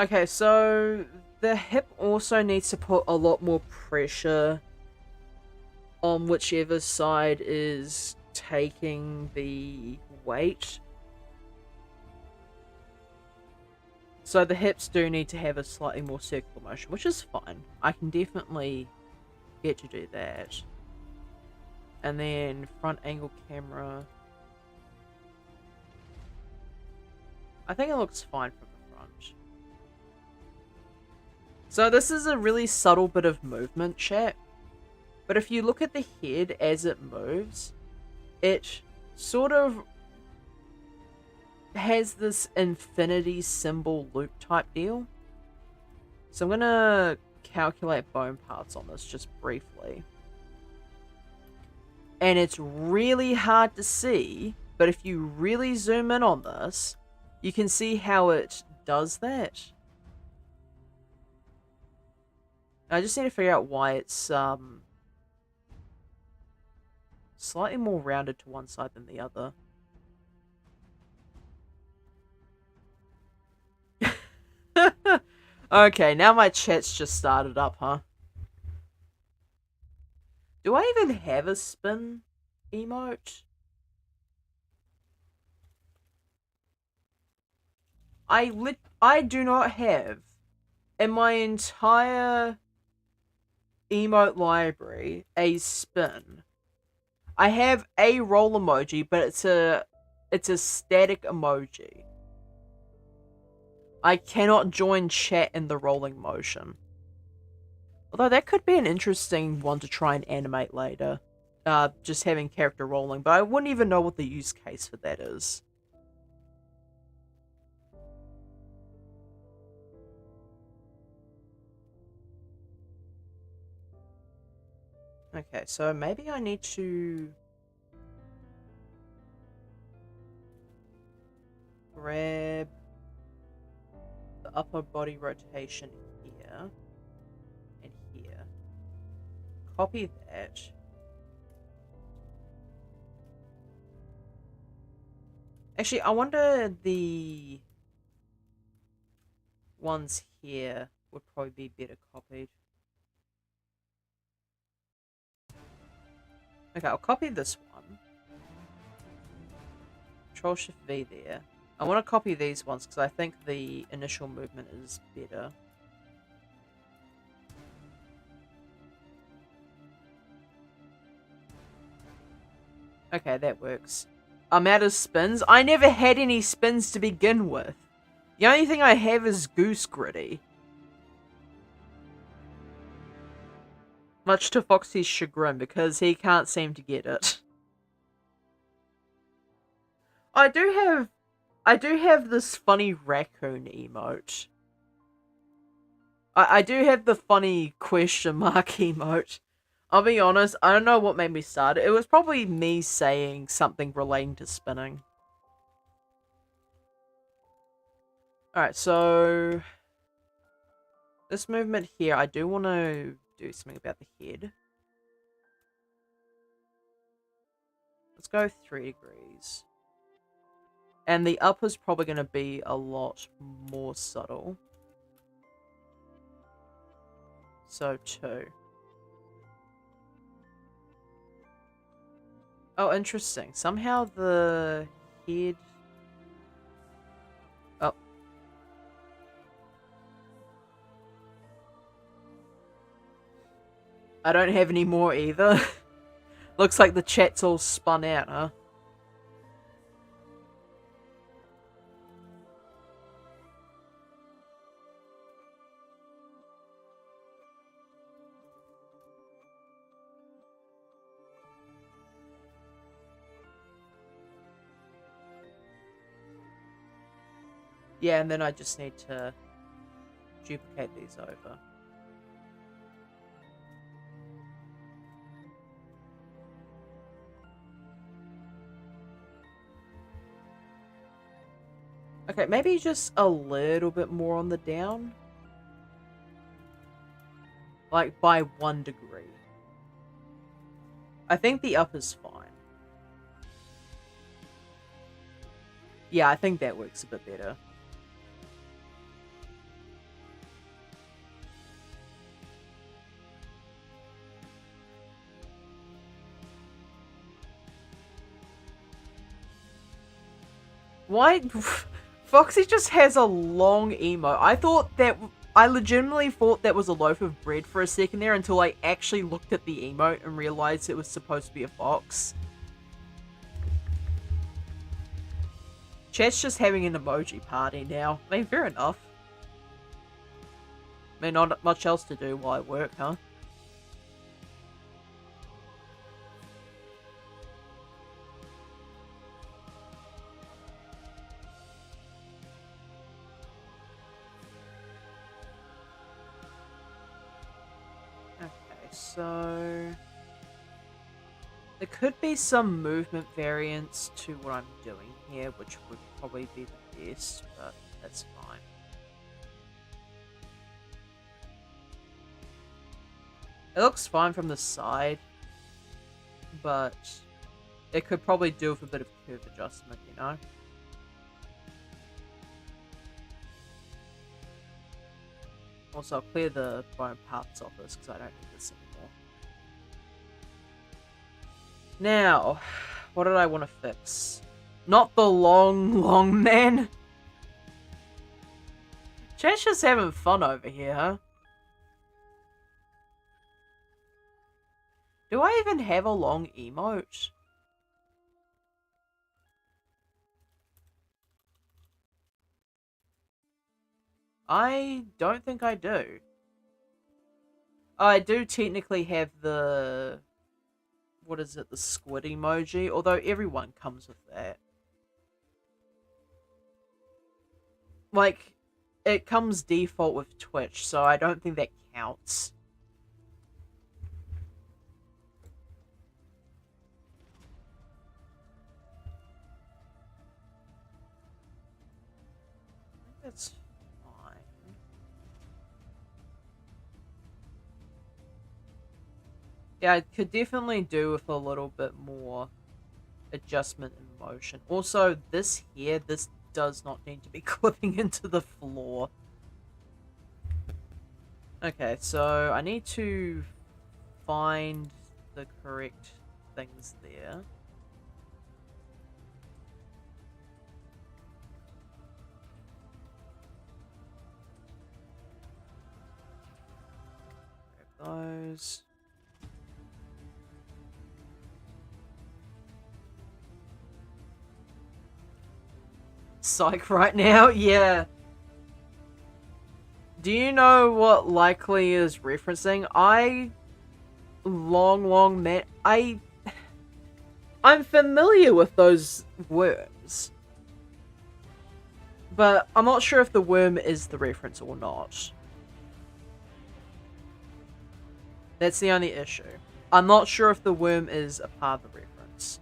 Okay, so the hip also needs to put a lot more pressure on whichever side is taking the weight. So the hips do need to have a slightly more circular motion, which is fine. I can definitely get to do that. And then front angle camera. I think it looks fine from the front. So this is a really subtle bit of movement, chat. But if you look at the head as it moves, it sort of has this infinity symbol loop type deal. So I'm gonna calculate bone parts on this just briefly. And it's really hard to see, but if you really zoom in on this, you can see how it does that. I just need to figure out why it's slightly more rounded to one side than the other. Okay, now my chat's just started up, huh? Do I even have a spin emote? I do not have in my entire emote library a spin. I have a roll emoji, but it's a static emoji. I cannot join chat in the rolling motion. Although that could be an interesting one to try and animate later. Just having character rolling, but I wouldn't even know what the use case for that is. Okay, so maybe I need to grab the upper body rotation here and here. Copy that. Actually, I wonder the ones here would probably be better copied. Okay, I'll copy this one. Control-Shift-V there. I want to copy these ones because I think the initial movement is better. Okay, that works. I'm out of spins. I never had any spins to begin with. The only thing I have is Goose Gritty. Much to Foxy's chagrin, because he can't seem to get it. I do have this funny raccoon emote. I do have the funny question mark emote. I'll be honest, I don't know what made me start it. It was probably me saying something relating to spinning. Alright, so this movement here, I do want to do something about the head. Let's go 3 degrees. And the upper's probably going to be a lot more subtle. So 2. Oh, interesting. Somehow the head... Oh. I don't have any more either. Looks like the chat's all spun out, huh? Yeah, and then I just need to duplicate these over. Okay, maybe just a little bit more on the down. Like, by 1 degree. I think the up is fine. Yeah, I think that works a bit better. Why? Foxy just has a long emote. I thought I legitimately thought that was a loaf of bread for a second there until I actually looked at the emote and realized it was supposed to be a fox. Chat's just having an emoji party now. I mean, fair enough. I mean, not much else to do while I work, huh? Okay, so... there could be some movement variance to what I'm doing here, which would probably be the best, but that's fine. It looks fine from the side, but it could probably do with a bit of curve adjustment, you know? Also, I'll clear the bone parts off this because I don't need this anymore. Now, what did I want to fix? Not the long man. Chat's just having fun over here, huh? Do I even have a long emote? I don't think I do. I do technically have the... what is it? The squid emoji, although everyone comes with that. Like, it comes default with Twitch, so I don't think that counts. I think that's fine. Yeah, I could definitely do with a little bit more adjustment in motion. Also, this here, this does not need to be clipping into the floor. Okay, so I need to find the correct things there. Grab those. Psych right now? Yeah. Do you know what likely is referencing? I'm familiar with those worms. But I'm not sure if the worm is the reference or not. That's the only issue. I'm not sure if the worm is a part of the reference.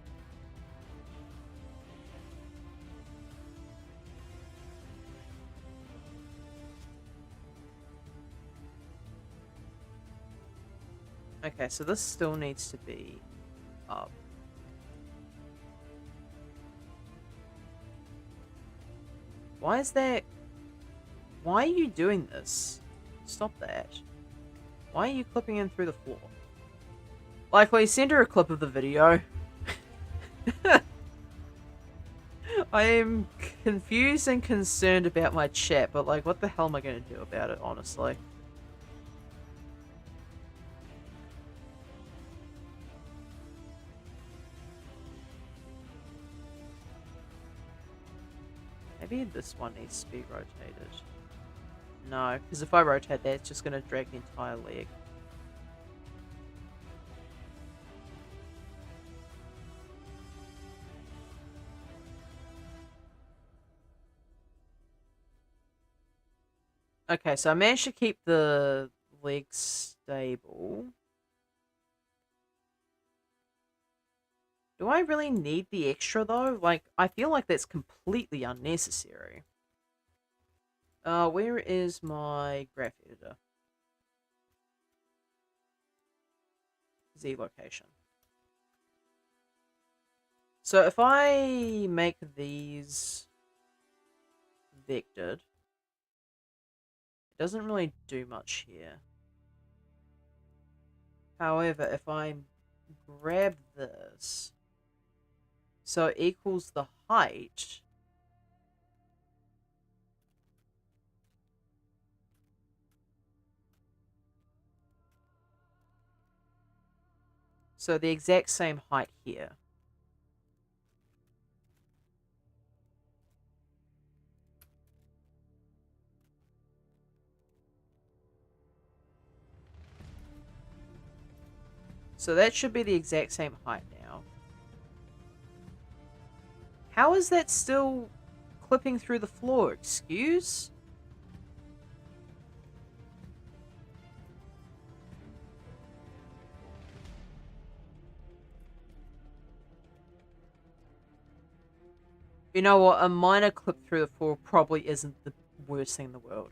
Okay, so this still needs to be up. Why is that? Why are you doing this? Stop that. Why are you clipping in through the floor? Likely, send her a clip of the video. I am confused and concerned about my chat, but like, what the hell am I going to do about it, honestly? Maybe this one needs to be rotated. No, because if I rotate that, it's just going to drag the entire leg. Okay, so I managed to keep the legs stable. Do I really need the extra, though? Like, I feel like that's completely unnecessary. Where is my graph editor? Z location. So if I make these vectored, it doesn't really do much here. However, if I grab this, so it equals the height, So the exact same height here. So that should be the exact same height now. How is that still clipping through the floor? Excuse? You know what? A minor clip through the floor probably isn't the worst thing in the world.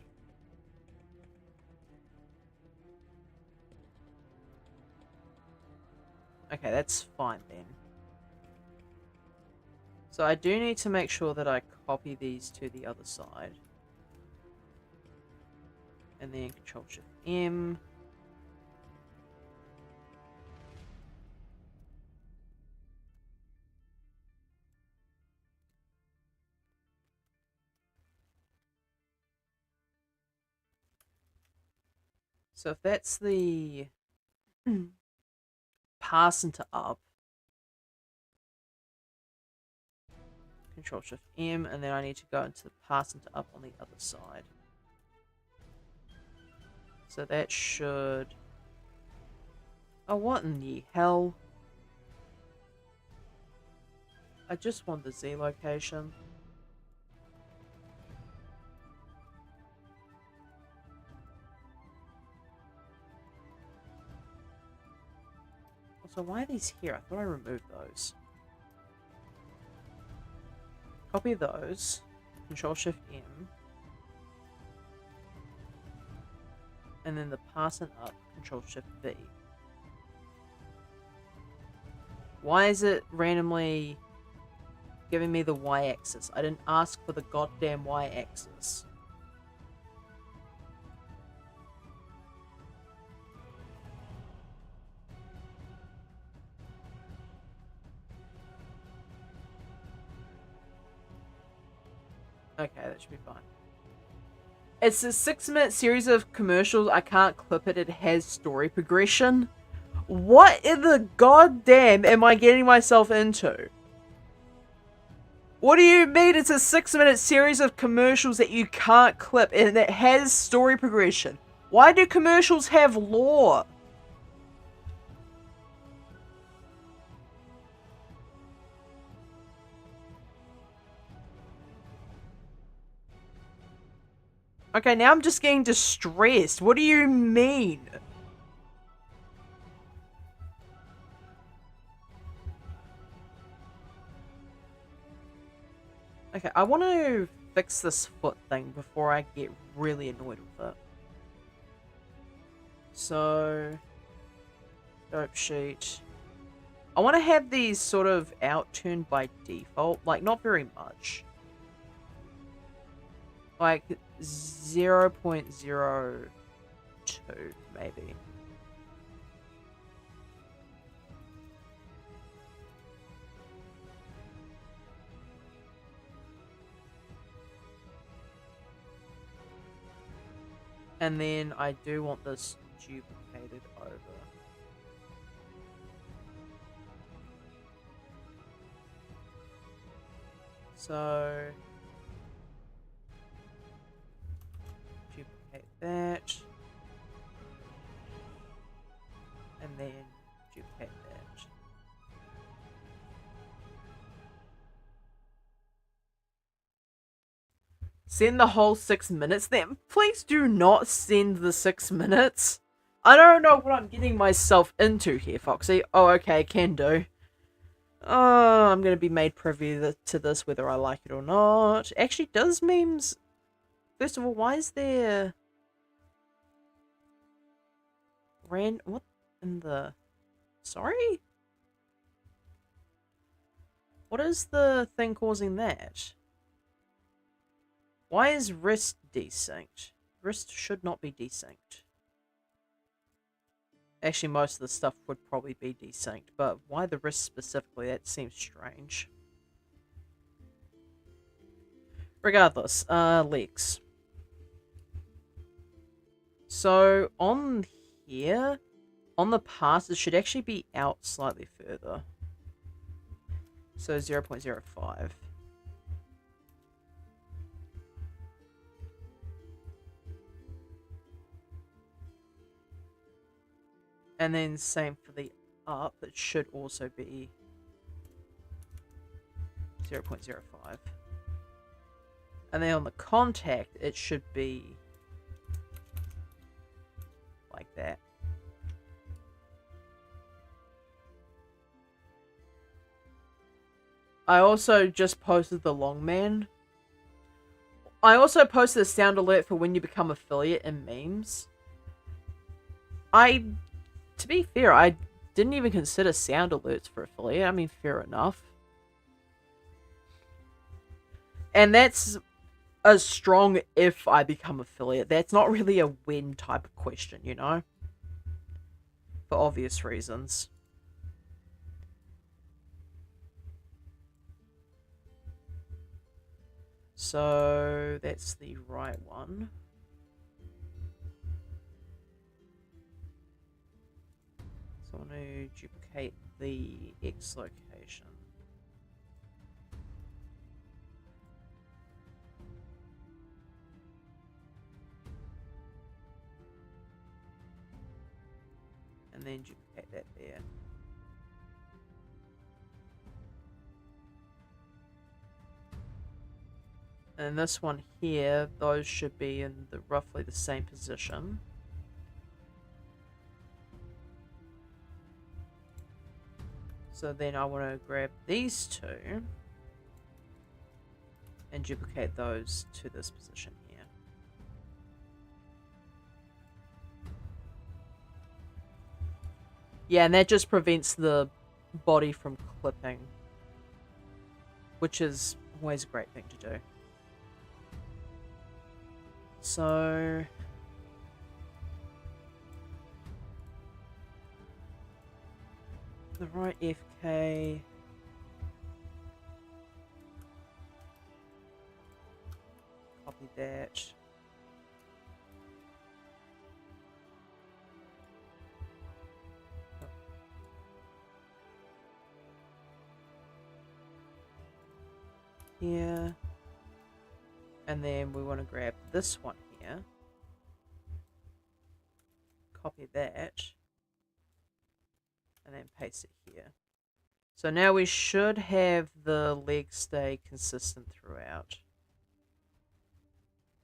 Okay, that's fine then. So I do need to make sure that I copy these to the other side. And then Control-Shift-M. So if that's the pass into up, Control-Shift-M, and then I need to go into the pass into up on the other side. So that should... Oh, what in the hell? I just want the Z location. So why are these here? I thought I removed those. Copy those. Control-Shift-M. And then the pass and up, Control-Shift-V. Why is it randomly giving me the Y-axis? I didn't ask for the goddamn Y-axis. Okay, that should be fine. It's a 6-minute series of commercials. I can't clip it. It has story progression. What in the goddamn am I getting myself into? What do you mean it's a 6-minute series of commercials that you can't clip and it has story progression? Why do commercials have lore? Okay, now I'm just getting distressed. What do you mean? Okay, I want to fix this foot thing before I get really annoyed with it. So, dope sheet. I want to have these sort of outturned by default, like not very much. Like 0.02 maybe. And then I do want this duplicated over. So duplicate that. And then duplicate that. Send the whole 6 minutes then. Please do not send the 6 minutes. I don't know what I'm getting myself into here, Foxy. Oh, okay, can do. Oh, I'm going to be made privy to this whether I like it or not. Actually, does memes... First of all, why is there... What in the... Sorry? What is the thing causing that? Why is wrist desynced? Wrist should not be desynced. Actually, most of the stuff would probably be desynced, but why the wrist specifically? That seems strange. Regardless, legs. So, on here, On the pass, it should actually be out slightly further. So 0.05. And then same for the up, it should also be 0.05. And then on the contact, it should be like that. I also just posted the long man. I also posted a sound alert for when you become affiliate in memes. To be fair, I didn't even consider sound alerts for affiliate. I mean, fair enough. And that's a strong if I become affiliate. That's not really a when type of question, you know? For obvious reasons. So, that's the right one. So I want to duplicate the X location. And then duplicate that there. And this one here, those should be in roughly the same position. So then I want to grab these two and duplicate those to this position here. Yeah, and that just prevents the body from clipping, which is always a great thing to do. So the right FK. Copy that. Here. And then we want to grab this one here. Copy that. And then paste it here. So now we should have the legs stay consistent throughout.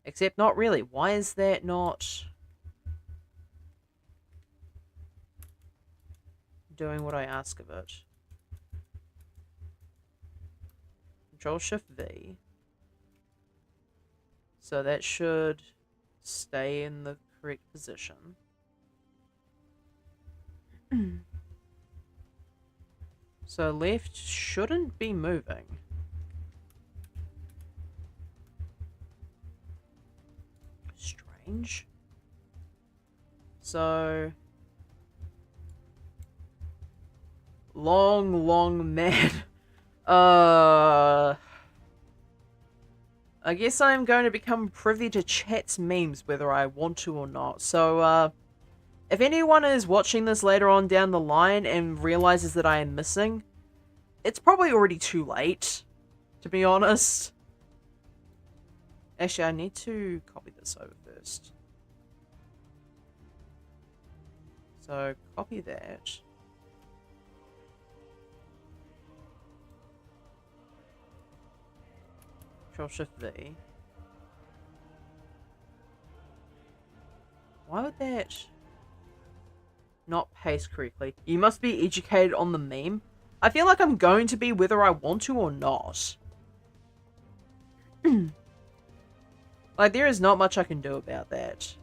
Except not really. Why is that not doing what I ask of it? Control-Shift-V. So that should stay in the correct position. So left shouldn't be moving. Strange. So long man. I guess I'm going to become privy to chat's memes whether I want to or not. So if anyone is watching this later on down the line and realizes that I am missing, it's probably already too late, to be honest. Actually, I need to copy this over first. So, copy that. Control-Shift-V. Why would that not paste correctly? You must be educated on the meme. I feel like I'm going to be whether I want to or not. Like, there is not much I can do about that.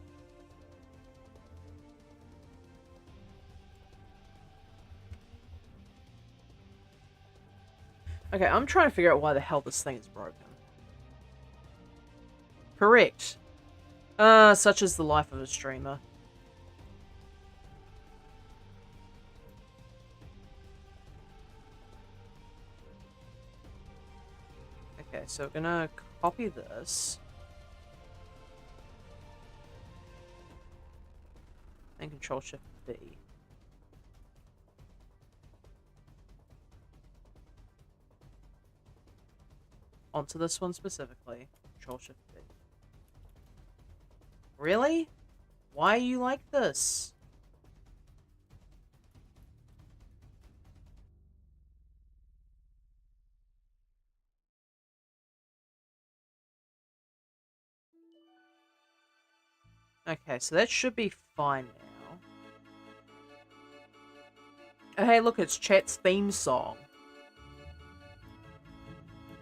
Okay, I'm trying to figure out why the hell this thing is broken. Correct. Such is the life of a streamer. Okay, so we're gonna copy this. And Control-Shift-V. onto this one specifically. Control Shift V. Really? Why are you like this? Okay, so that should be fine now. Oh, hey, look, it's chat's theme song.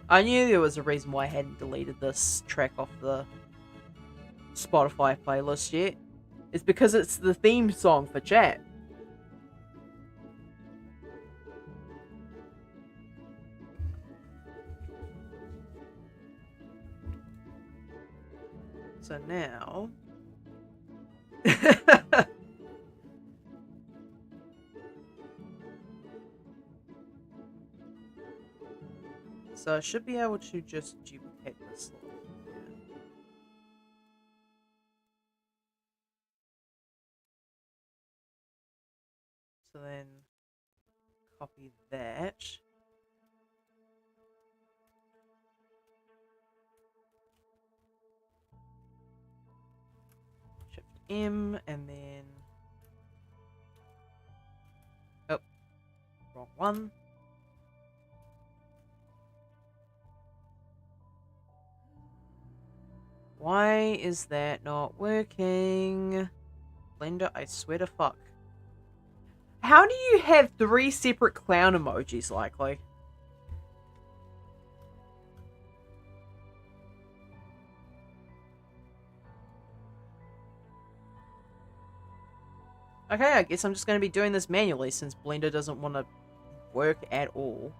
I knew there was a reason why I hadn't deleted this track off the Spotify playlist yet. It's because it's the theme song for chat. So now... so I should be able to just duplicate this little thing here. So then copy that. Shift M and then... oh, wrong one. Why is that not working? Blender, I swear to fuck. How do you have 3 separate clown emojis, likely? Okay, I guess I'm just going to be doing this manually since Blender doesn't want to work at all.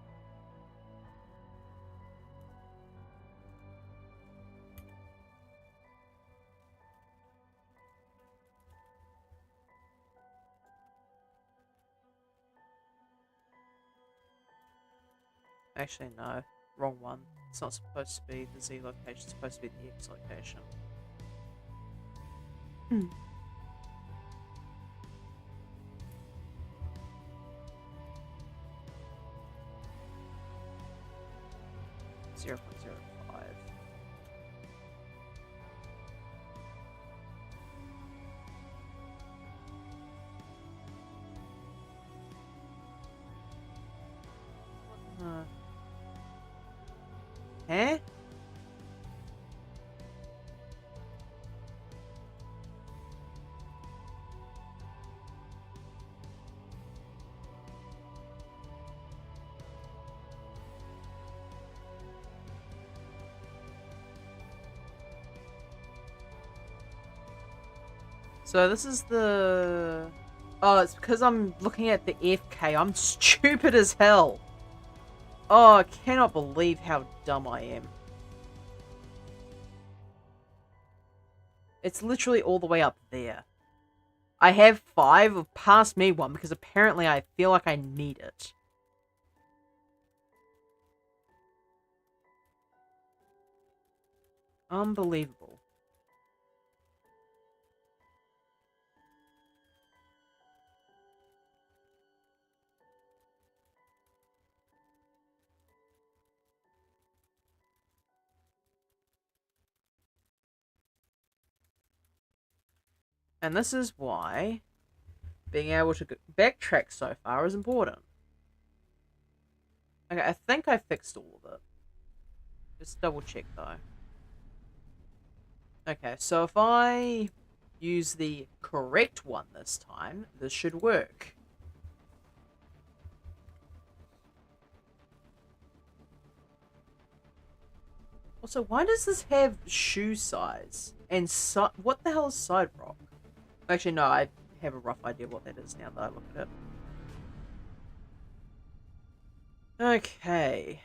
Actually, no. Wrong one. It's not supposed to be the Z location, it's supposed to be the X location. Hmm. Zero point zero five. Huh? So this is the... oh, it's because I'm looking at the FK. I'm stupid as hell. Oh, I cannot believe how dumb I am. It's literally all the way up there. I have 5, past me 1, because apparently I feel like I need it. Unbelievable. And this is why being able to backtrack so far is important. Okay, I think I fixed all of it. Just double check though. Okay, so if I use the correct one this time, this should work. Also, why does this have shoe size? And what the hell is side rock? Actually, no, I have a rough idea what that is now that I look at it. Okay.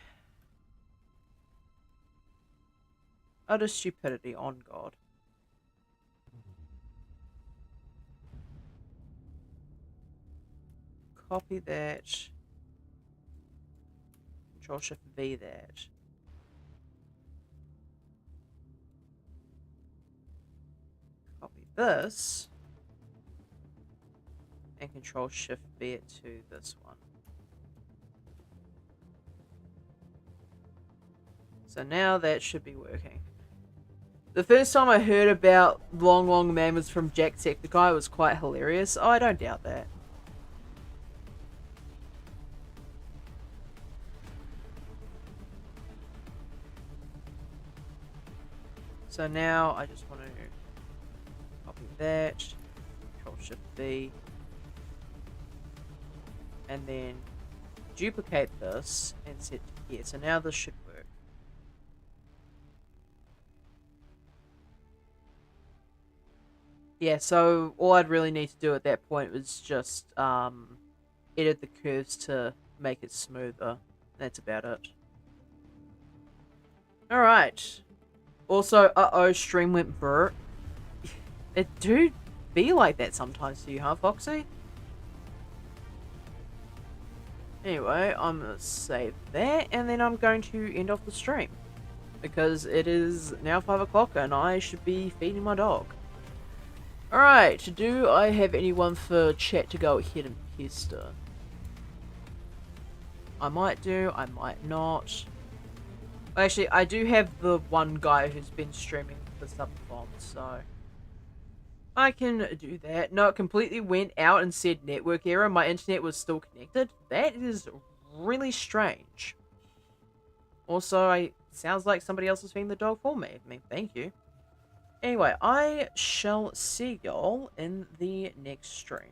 Utter stupidity, on God. Copy that. Control Shift V that. Copy this. And Control Shift V it to this one. So now that should be working. The first time I heard about Long Long Man was from Jacksepticeye. It was quite hilarious. Oh, I don't doubt that. So now I just want to copy that, Control Shift V, and then duplicate this and set to here. So now this should work. Yeah, so all I'd really need to do at that point was just edit the curves to make it smoother. That's about it. Alright. Also, uh-oh, stream went burr. It do be like that sometimes to you, huh, Foxy? Anyway, I'm going to save that, and then I'm going to end off the stream. Because it is now 5 o'clock, and I should be feeding my dog. Alright, do I have anyone for chat to go ahead and pester? I might do, I might not. Actually, I do have the one guy who's been streaming for Sub-Bomb, so I can do that. No, it completely went out and said network error. My internet was still connected. That is really strange. Also, sounds like somebody else is feeding the dog for me. I mean, thank you. Anyway, I shall see y'all in the next stream.